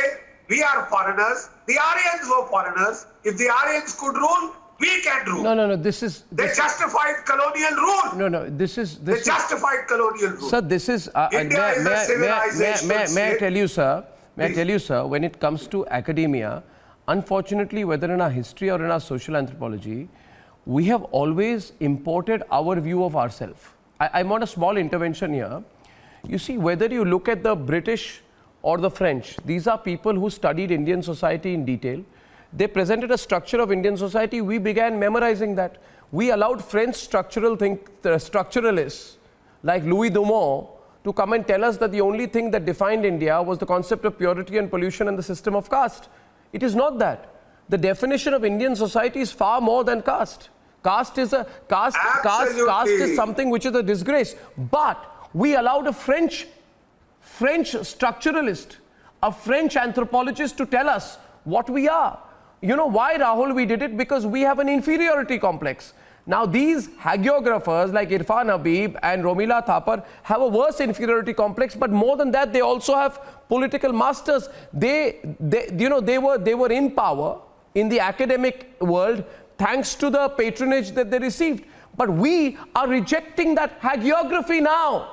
we are foreigners, the Aryans were foreigners, if the Aryans could rule, we can rule. No, this is... They justified colonial rule. No, this is... They justified colonial rule. Sir, this is... India is a civilization. May I tell you, sir, when it comes to academia, unfortunately, whether in our history or in our social anthropology, we have always imported our view of ourselves. I want a small intervention here. You see, whether you look at the British or the French, these are people who studied Indian society in detail. They presented a structure of Indian society. We began memorizing that. We allowed French structuralists like Louis Dumont to come and tell us that the only thing that defined India was the concept of purity and pollution and the system of caste. It is not that. The definition of Indian society is far more than caste. Caste is something which is a disgrace. But we allowed a French structuralist, a French anthropologist to tell us what we are. You know why, Rahul, we did it? Because we have an inferiority complex. Now these hagiographers like Irfan Habib and Romila Thapar have a worse inferiority complex, but more than that, they also have political masters. They were in power in the academic world thanks to the patronage that they received. But we are rejecting that hagiography now.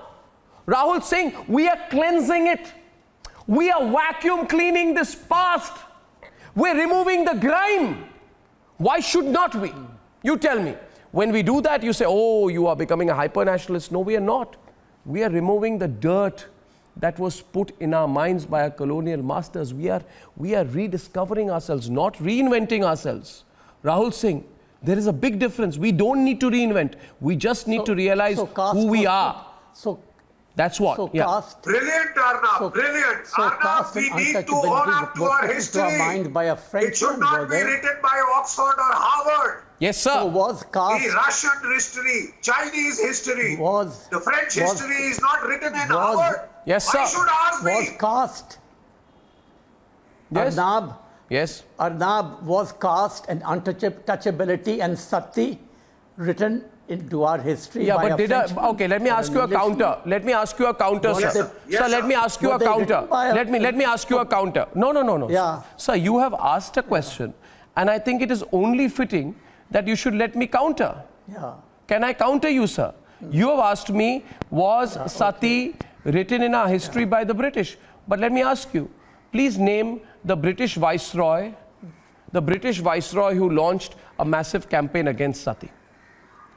Rahul Singh, we are cleansing it. We are vacuum cleaning this past. We're removing the grime. Why should not we? You tell me. When we do that, you say, oh, you are becoming a hyper-nationalist. No, we are not. We are removing the dirt that was put in our minds by our colonial masters. We are rediscovering ourselves, not reinventing ourselves. Rahul Singh, there is a big difference. We don't need to reinvent. We just need to realize who we are. That's what. Brilliant, Arnab. Brilliant. Arnab, we need to own up to our history. It should not be written by Oxford or Harvard. Yes, sir. So was caste... The Russian history, Chinese history, the French history is not written in Harvard. Yes, sir. Why should ours be? Was caste... Yes. Arnab... Yes. Arnab, was caste and untouchability and sati written into our history. Yeah, by but a did Frenchman okay, let me or ask an you a Englishman. counter. Let me ask you a counter, Yes, sir. sir. Yes, Sir, sir. let me ask you Were a they counter. written by a- Let me ask you a counter. No. Yeah. Sir, you have asked a question, and I think it is only fitting that you should let me counter. Yeah. Can I counter you, sir? You have asked me, was Sati written in our history by the British? But let me ask you, please name the British Viceroy who launched a massive campaign against Sati.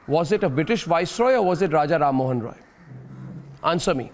Was it a British Viceroy or was it Raja Ram Mohan Roy? Answer me.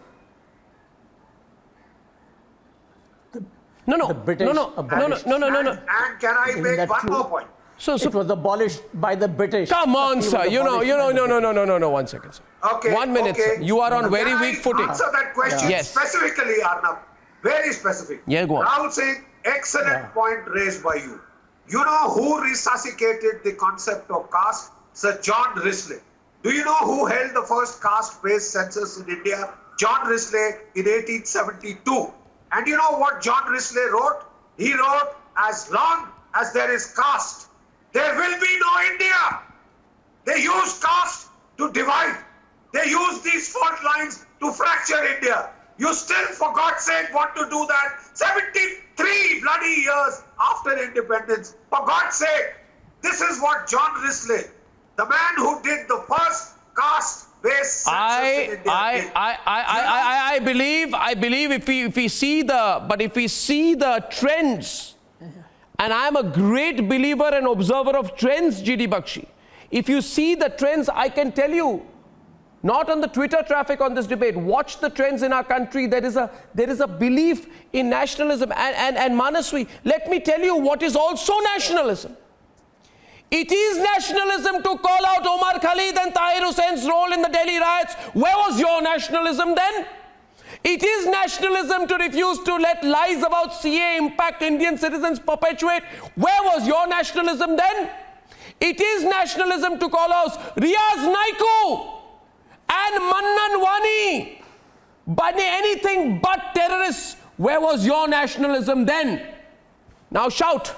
No. The British abolished. No. And can I Isn't make that one true? more point? So, It was abolished by the British. come on, Sati sir. was No. abolished by the One second, sir. Okay. 1 minute, okay. sir. You are on very Can weak I footing. answer that question Yes. specifically, Arnab? Very specific. Yeah, go on. Rahul Singh, excellent point raised by you. You know who resuscitated the concept of caste? Sir John Risley. Do you know who held the first caste-based census in India? John Risley in 1872. And you know what John Risley wrote? He wrote, as long as there is caste, there will be no India. They use caste to divide. They use these fault lines to fracture India. You still, for God's sake, want to do that 73 bloody years after independence. For God's sake, this is what John Risley, the man who did the first caste-based census in India, did. I believe if we see the trends, and I am a great believer and observer of trends, GD Bakshi. If you see the trends, I can tell you, not on the Twitter traffic on this debate, watch the trends in our country. There is a belief in nationalism. And Manaswi, let me tell you what is also nationalism. It is nationalism to call out Omar Khalid and Tahir Hussein's role in the Delhi riots. Where was your nationalism then? It is nationalism to refuse to let lies about CA impact Indian citizens perpetuate. Where was your nationalism then? It is nationalism to call out Riaz Naiku and Mannan Wani by anything but terrorists. Where was your nationalism then? Now shout.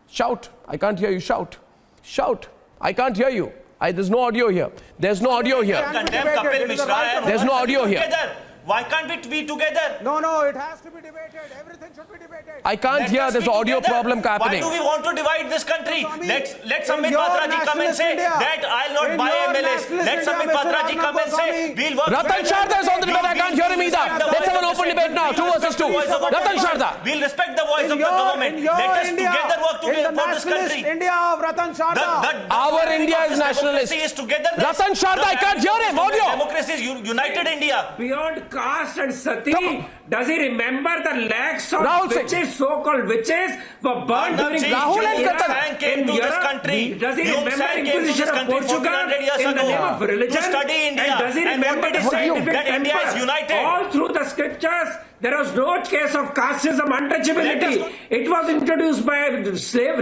Shout. I can't hear you. Shout. Shout. I can't hear you. There's no audio here. There's no audio here. Condemn Kapil Mishra and There's no audio here. together. Why can't we be together? No, it has to be debated. Everything should be debated. I can't Let hear. us There's be audio together. problem happening. Why do we want to divide this country? Swami, Let in Samit your Patra ji come and nationalist say India, that I'll not in buy your MLAs. nationalist Let India, Samit Mr. Patra ji come and say Goswami, we'll work Ratan together. Sharda is on the debate. I can't hear him either. Let's have an open debate now. 2 versus 2. Ratan Sharda. We'll respect the voice In of the government. your Let us India, together work in together the for this nationalist country. India of Ratan Sharda. Our India is nationalist. Democracy is togetherness. Ratan Sharda, I can't hear him. Audio. Democracy is united India. Beyond caste and sati, does he remember the lakhs of Rahul Singh. witches, so-called witches, were burned Arnab during ji, Rahul and Yum Qatar. Sang came in to this Europe? country. Does he Yum remember Sang came to Inquisition this of country Portugal 1400 years in the name ago of religion? to study India. And does he And what remember did he the say? scientific That India is temper? united. All through the scriptures, there was no case of casteism, untouchability. It was introduced by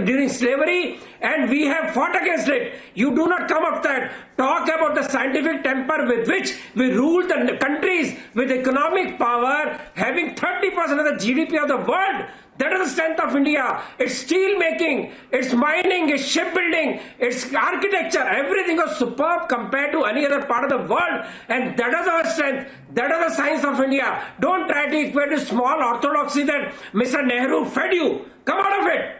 during slavery, and we have fought against it. You do not come up that. Talk about the scientific temper with which we rule the countries with economic power, having 30% of the GDP of the world. That is the strength of India. It's steel making, it's mining, it's shipbuilding, it's architecture. Everything was superb compared to any other part of the world. And that is our strength. That is the science of India. Don't try to equate with small orthodoxy that Mr. Nehru fed you. Come out of it.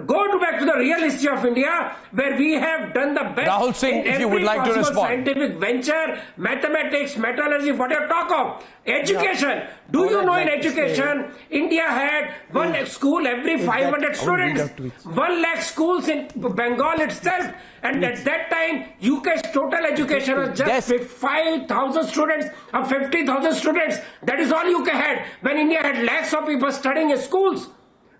Go back to the real history of India, where we have done the best. Rahul Singh, in if you would every like to possible respond. Scientific venture, mathematics, metallurgy, what you talk of. Education. Do you know in education, India had one school every 500 students. 1 lakh schools in Bengal itself. And at that time, UK's total education was just 5,000 students or 50,000 students. That is all UK had. When India had lakhs of people studying in schools.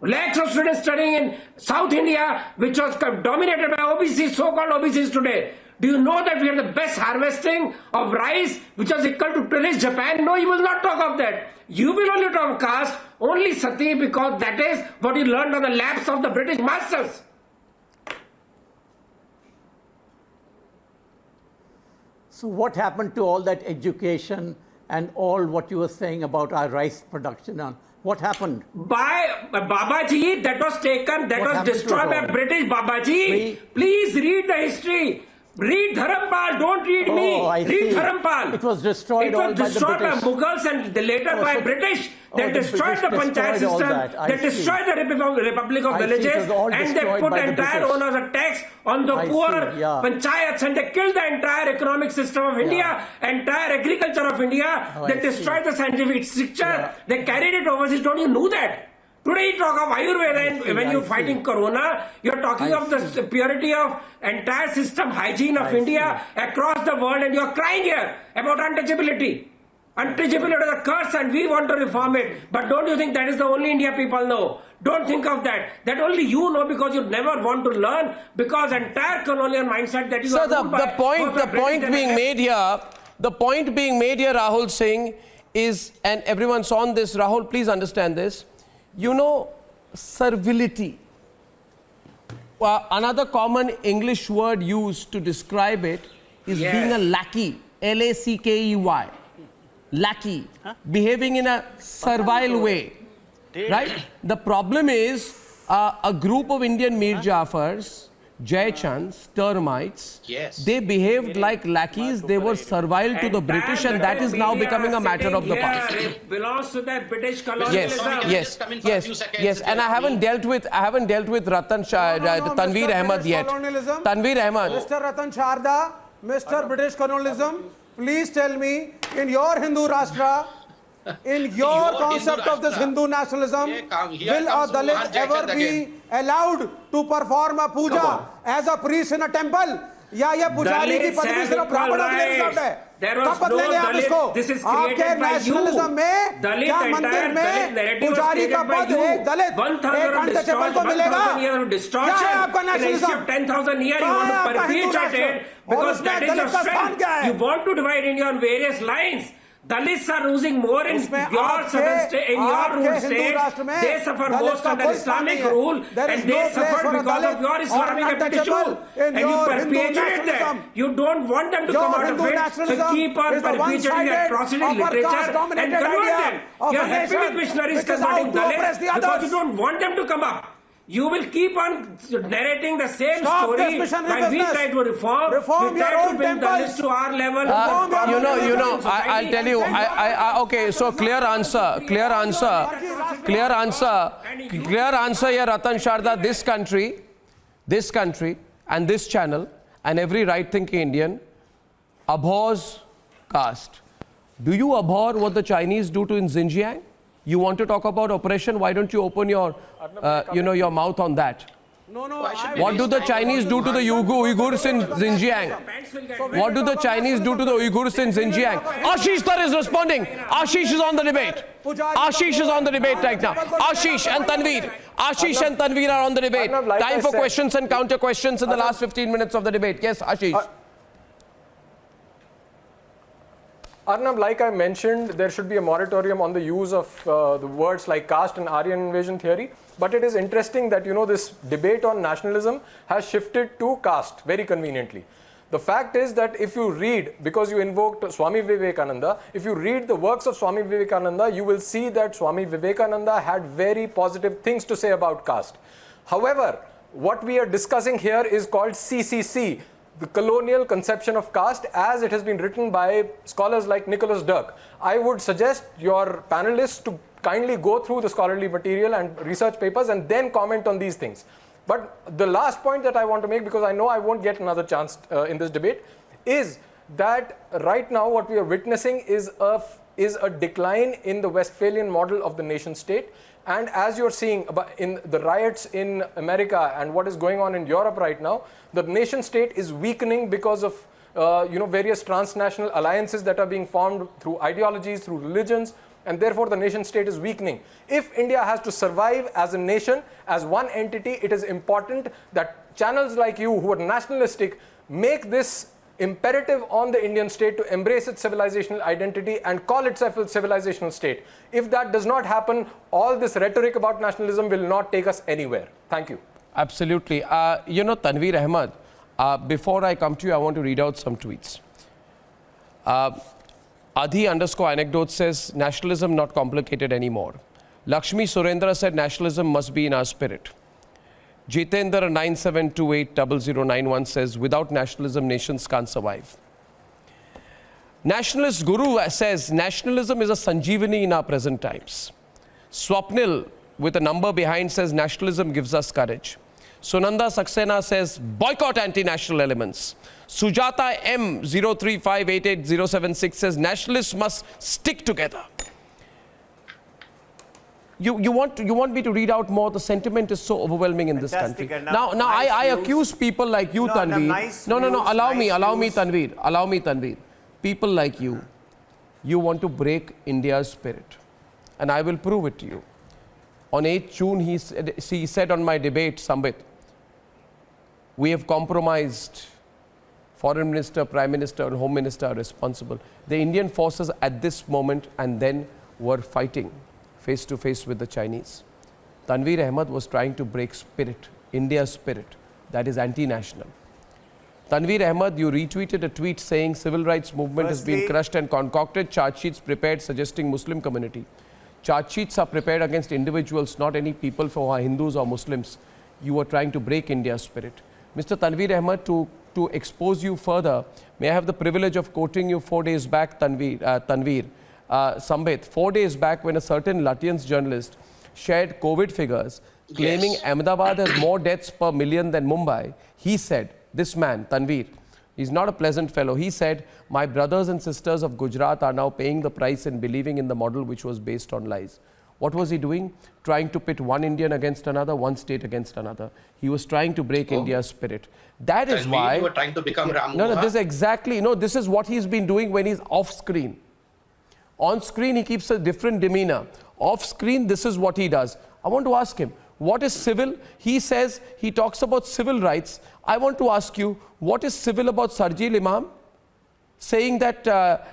Lakhs of students studying in South India, which was dominated by OBCs, so-called OBCs today. Do you know that we have the best harvesting of rice, which was equal to today's Japan? No, you will not talk of that. You will only talk of caste, only sati, because that is what you learned on the laps of the British masters. So what happened to all that education and all what you were saying about our rice production? What happened? By Babaji, that was taken, that What was happened to destroyed it by all? British Babaji. Please read the history. Read Dharampal, don't read me. Oh, I Read see. Dharampal. It was destroyed It all was by the destroyed by British. Mughals and later Oh, by so- British. Oh, They the destroyed the British panchayat destroyed all system. that. I They see. destroyed the Republic of I see, it Villages. was all And they destroyed put by the entire British. owners a tax on the I poor see, yeah. panchayats, and they killed the entire economic system of India, entire agriculture of India. Oh, They I see. destroyed the scientific structure. Yeah. They carried it overseas. Don't you know that? Today you talk of Ayurveda, and when you're fighting Corona, you're talking I of the purity of entire system, hygiene of I India across the world, and you're crying here about untouchability. Untouchability is a curse, and we want to reform it. But don't you think that is the only India people know? Don't think of that. That only you know, because you never want to learn, because entire colonial mindset that you So are the ruled by point both the point being made here, Rahul Singh, is, and everyone's on this, Rahul, please understand this, you know, servility. Another common English word used to describe it is Yes. being a lackey, L-A-C-K-E-Y, lackey, behaving in a servile way, right? The problem is a group of Indian Mir Jafars, Jayachands, termites, Yes. they behaved like lackeys, they were servile to the British, and that is now becoming a matter of the past. It belongs to the British Yes, colonialism. Can I yes, just come in for a yes, few seconds, yes, and I haven't dealt with Ratan Shah, Tanveer Mr. Ahmed British yet. colonialism. Tanveer Ahmed. Mr. Ratan Sharda, Mr. British colonialism, please tell me, in your Hindu Rashtra, in your Hindu concept of this Rashtra. Hindu nationalism, Here will a comes Dalit Mohan ever Jaichand be again. allowed to perform a Come puja on. as a priest in a temple? या ये पुजारी की Dalits पदवी have सिर्फ ब्राह्मणों के लिए equal reserve है? rights. There was कब no बदलेंगे आप Dalit. इसको? This is आपके created by you. नेशनलिज्म में Dalit क्या entire मंदिर Dalit में narrative was पुजारी का created by पद you. एक दलित 1,000 एक of अनटचेबल को मिलेगा? 1,000 years of distortion. क्या है आपका In the history nationalism? of 10,000 years, you कहाँ want है to आपका हिंदू perpetuate राष्ट्र? it और because उसमें that is your दलित का स्थान strength. क्या है? You want to divide India on various lines. Dalits are losing more in उसमें your आपके- southern state, in your आपके ruled हिंदू state. राष्ट्र में They suffer दलित most का under कोई स्थान Islamic नहीं है. rule, There is and no they place suffer for a because Dalit of your or Islamic untouchable attitude. in And you your Hindu perpetuated that. nationalism. You don't want them to Your come out Hindu of it. So nationalism keep on is the perpetuating one-sided, atrocity upper literature and caste-dominated convert idea them. of You're a happy nation with missionaries which is converting out to oppress Dalits the because others. you don't want them to come up. You will keep on narrating the same Stop story this missionary while we business. try to reform. Reform we your try to own bring temples. Dalits to our level. You know, I'll tell you, okay, so clear answer, yeah, Ratan Sharda, this country and this channel and every right-thinking Indian abhors caste. Do you abhor what the Chinese do in Xinjiang? You want to talk about oppression? Why don't you open your, your mouth on that? No, no. What do the Chinese do to the Uyghurs in Xinjiang? What do the Chinese do to the Uyghurs in Xinjiang? Ashish Tar is responding. Ashish is on the debate. Ashish is on the debate right now. Ashish and Tanveer. Ashish and Tanveer are on the debate. Time for questions and counter questions in the last 15 minutes of the debate. Yes, Ashish. Arnab, like I mentioned, there should be a moratorium on the use of the words like caste and Aryan invasion theory. But it is interesting that, this debate on nationalism has shifted to caste very conveniently. The fact is that if you read, because you invoked Swami Vivekananda, if you read the works of Swami Vivekananda, you will see that Swami Vivekananda had very positive things to say about caste. However, what we are discussing here is called CCC, the colonial conception of caste, as it has been written by scholars like Nicholas Dirk. I would suggest your panelists to kindly go through the scholarly material and research papers and then comment on these things. But the last point that I want to make, because I know I won't get another chance in this debate, is that right now what we are witnessing is a decline in the Westphalian model of the nation state. And as you're seeing in the riots in America and what is going on in Europe right now, the nation state is weakening because of various transnational alliances that are being formed through ideologies, through religions, and therefore the nation state is weakening. If India has to survive as a nation, as one entity, it is important that channels like you who are nationalistic make this imperative on the Indian state to embrace its civilizational identity and call itself a civilizational state. If that does not happen, all this rhetoric about nationalism will not take us anywhere. Thank you. Absolutely. Tanveer Ahmed, before I come to you, I want to read out some tweets. Adhi_anecdote says, nationalism not complicated anymore. Lakshmi Surendra said, nationalism must be in our spirit. Jitendra 97280091 says, without nationalism, nations can't survive. Nationalist Guru says, nationalism is a Sanjeevani in our present times. Swapnil, with a number behind, says, nationalism gives us courage. Sunanda Saxena says, boycott anti-national elements. Sujata M 03588076 says, nationalists must stick together. You want me to read out more? The sentiment is so overwhelming in this country. Now I accuse people like you, Tanveer. No, allow me, Tanveer. People like you want to break India's spirit. And I will prove it to you. On 8th June, he said on my debate, Sambit, we have compromised. Foreign Minister, Prime Minister and Home Minister are responsible. The Indian forces at this moment and then were fighting face to face with the Chinese. Tanveer Ahmed was trying to break spirit, India's spirit, that is anti-national. Tanveer Ahmed, you retweeted a tweet saying civil rights movement has been crushed and concocted, charge sheets prepared suggesting Muslim community. Charge sheets are prepared against individuals, not any people who are Hindus or Muslims. You were trying to break India's spirit. Mr. Tanveer Ahmed, to expose you further, may I have the privilege of quoting you 4 days back, Sambit, 4 days back when a certain Lutyens journalist shared COVID figures claiming Ahmedabad has more deaths per million than Mumbai. He said, this man, Tanveer, he's not a pleasant fellow. He said, my brothers and sisters of Gujarat are now paying the price and believing in the model which was based on lies. What was he doing? Trying to pit one Indian against another, one state against another. He was trying to break India's spirit. That is why... You were trying to become Ram. No, this is exactly... this is what he's been doing when he's off screen. On screen, he keeps a different demeanor. Off screen, this is what he does. I want to ask him, what is civil? He says, he talks about civil rights. I want to ask you, what is civil about Sarjil Imam? Saying that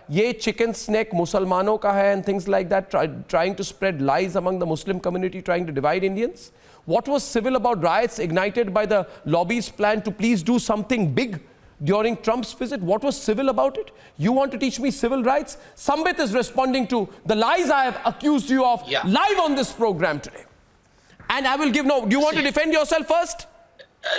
ye chicken snake Musalmano ka hai and things like that, trying to spread lies among the Muslim community, trying to divide Indians. What was civil about riots ignited by the lobby's plan to please do something big during Trump's visit? What was civil about it? You want to teach me civil rights? Sambit is responding to the lies I have accused you of live on this program today. And I will give do you want to defend yourself first?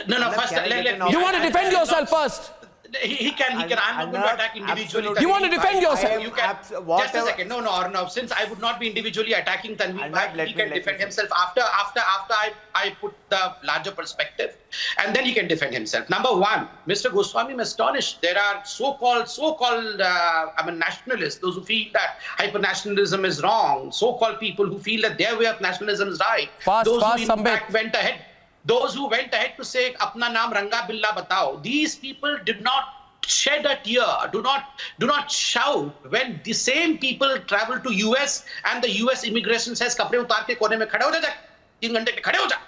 First, you want to defend yourself first? He can. I'm not going to attack individually. You want to defend yourself? Just a second. No, Arnav. Since I would not be individually attacking Tanveer, he can defend himself after I put the larger perspective, and then he can defend himself. Number one, Mr. Goswami, I'm astonished. There are so-called nationalists, those who feel that hyper-nationalism is wrong, so-called people who feel that their way of nationalism is right. Those who went ahead to say, Apna naam Ranga Billa batao. These people did not shed a tear, do not shout when the same people travel to US and the US immigration says, Kapde utar ke kone mein khade ho ja, 3 ghante pe khade ho ja.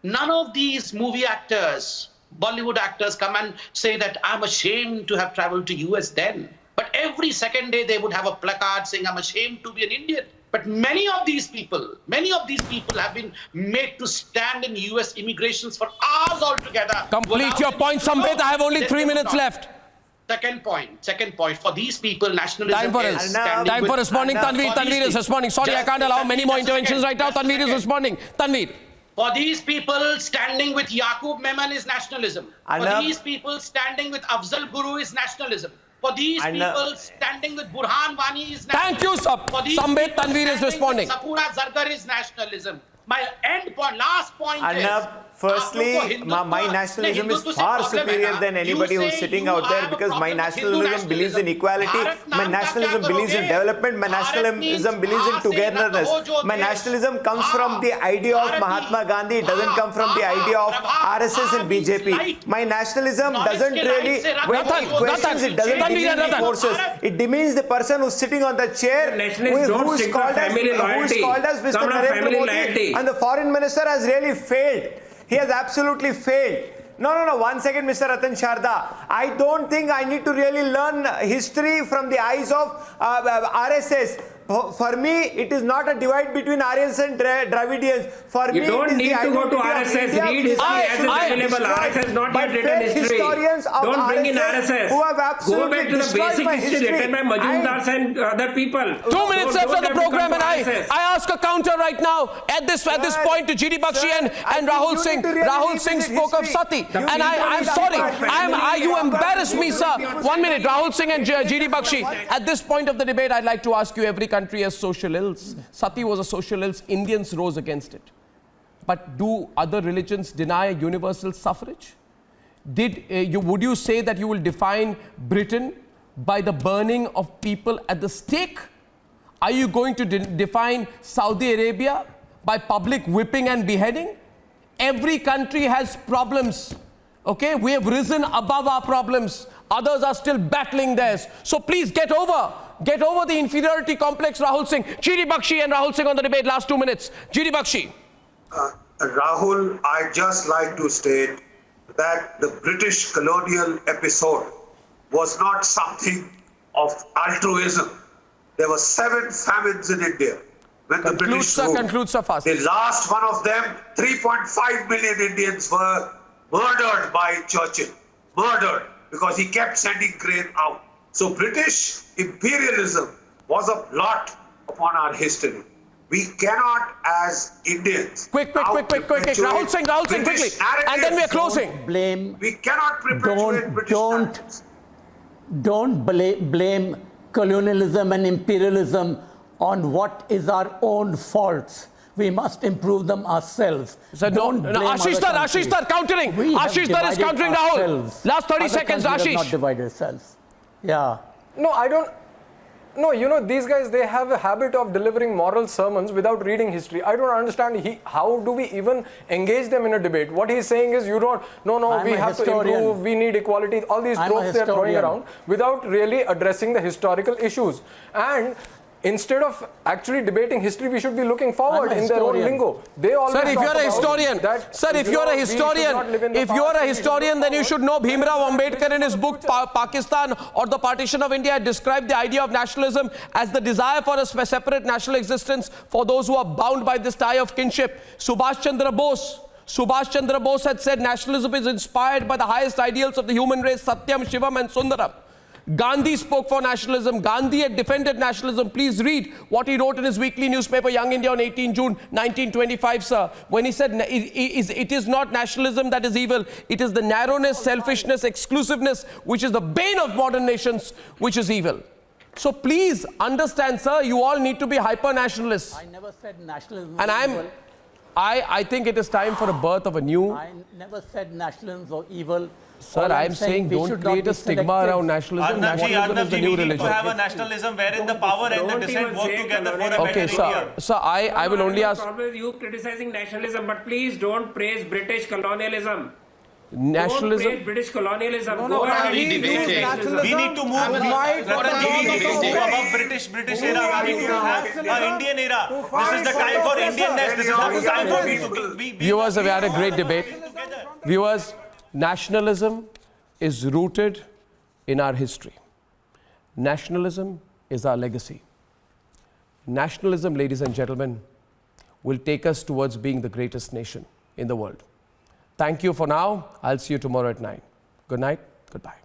None of these movie actors, Bollywood actors come and say that I'm ashamed to have traveled to US then. But every second day they would have a placard saying, I'm ashamed to be an Indian. But many of these people have been made to stand in US immigrations for hours altogether. Complete your point, Sambit. I have only 3 minutes left. Second point. For these people, nationalism Time for responding. Tanveer is responding. Sorry, I can't allow many more interventions right now. Tanveer is responding. Tanveer. For these people, standing with Yaqub Memon is nationalism. For these people, standing with Afzal Guru is nationalism. For these people, standing with Burhan Wani is nationalism. Thank you, Sambit. Tanveer is responding. Sapura Zargar is nationalism. My end point, last point is... Firstly, my nationalism is far superior than anybody who's sitting out there, because my nationalism believes in equality, my nationalism believes in development, my nationalism believes in togetherness. My nationalism comes from the idea of Mahatma Gandhi, it doesn't come from the idea of RSS and BJP. My nationalism doesn't really, when it questions, it doesn't demean the forces. It demeans the person who's sitting on the chair, who is called as Mr. Narendra Modi, and the foreign minister has really failed. He has absolutely failed. No, 1 second, Mr. Ratan Sharda. I don't think I need to really learn history from the eyes of RSS. For me, it is not a divide between Aryans and Dravidians. For me, You don't need to go to RSS. Read history as is available. RSS has not yet written history. Don't bring in RSS. Who have Go absolutely back to the destroyed my basic history written by Majumdar and other people. 2 minutes left Don't of the have to come program, to and RSS. I ask a counter right now at this point to GD Bakshi and Rahul Singh. Rahul Singh spoke of Sati, and I'm sorry. You embarrass me, sir. 1 minute, Rahul Singh and GD Bakshi. At this point of the debate, I'd like to ask you: every country has social ills. Sati was a social ill. Indians rose against it. But do other religions deny universal suffrage? Would you say that you will define Britain by the burning of people at the stake? Are you going to define Saudi Arabia by public whipping and beheading? Every country has problems. Okay, we have risen above our problems. Others are still battling theirs. So please get over the inferiority complex, Rahul Singh. GD Bakshi and Rahul Singh on the debate, last 2 minutes. GD Bakshi. Rahul, I'd just like to state that the British colonial episode was not something of altruism. There were 7 famines in India when the British ruled. Conclude, sir, fast. The last one of them, 3.5 million Indians were murdered by Churchill. Murdered because he kept sending grain out. So British imperialism was a blot upon our history. We cannot, as Indians, quick. Rahul Singh, quickly. And then we are closing. We cannot perpetuate British narratives. Don't blame colonialism and imperialism on what is our own faults. We must improve them ourselves. So Ashish Dar countering. Ashish Dar is countering Rahul. Last 30 seconds, Ashish. Not divide ourselves. Yeah. No, I don't. No, you know, these guys, they have a habit of delivering moral sermons without reading history. I don't understand how do we even engage them in a debate. What he's saying is, we have to improve, we need equality, all these tropes they're throwing around without really addressing the historical issues. And instead of actually debating history, we should be looking forward in their own lingo. They always if you're a historian, then you should know Bhimrao Ambedkar in his book Pakistan or the Partition of India described the idea of nationalism as the desire for a separate national existence for those who are bound by this tie of kinship. Subhash Chandra Bose had said nationalism is inspired by the highest ideals of the human race, Satyam, Shivam and Sundaram. Gandhi spoke for nationalism. Gandhi had defended nationalism. Please read what he wrote in his weekly newspaper, Young India, on 18 June 1925, sir, when he said, it is not nationalism that is evil. It is the narrowness, selfishness, exclusiveness, which is the bane of modern nations, which is evil. So please understand, sir, you all need to be hyper-nationalists. I never said nationalism was evil. I think it is time for a birth of a new... I never said nationalism was evil. Sir, I'm saying don't create a stigma around nationalism. Nationalism is the new religion. We need to have a nationalism wherein the power and the dissent work together for a better India. Sir, I will only ask... You criticizing nationalism, but please don't praise British colonialism. Nationalism. Don't praise British colonialism. We need to move above British era. We need to have an Indian era. This is the time for Indianness. This is not the time for me to be... Viewers, we had a great debate. Viewers, nationalism is rooted in our history. Nationalism is our legacy. Nationalism, ladies and gentlemen, will take us towards being the greatest nation in the world. Thank you for now. I'll see you tomorrow at 9. Good night. Goodbye.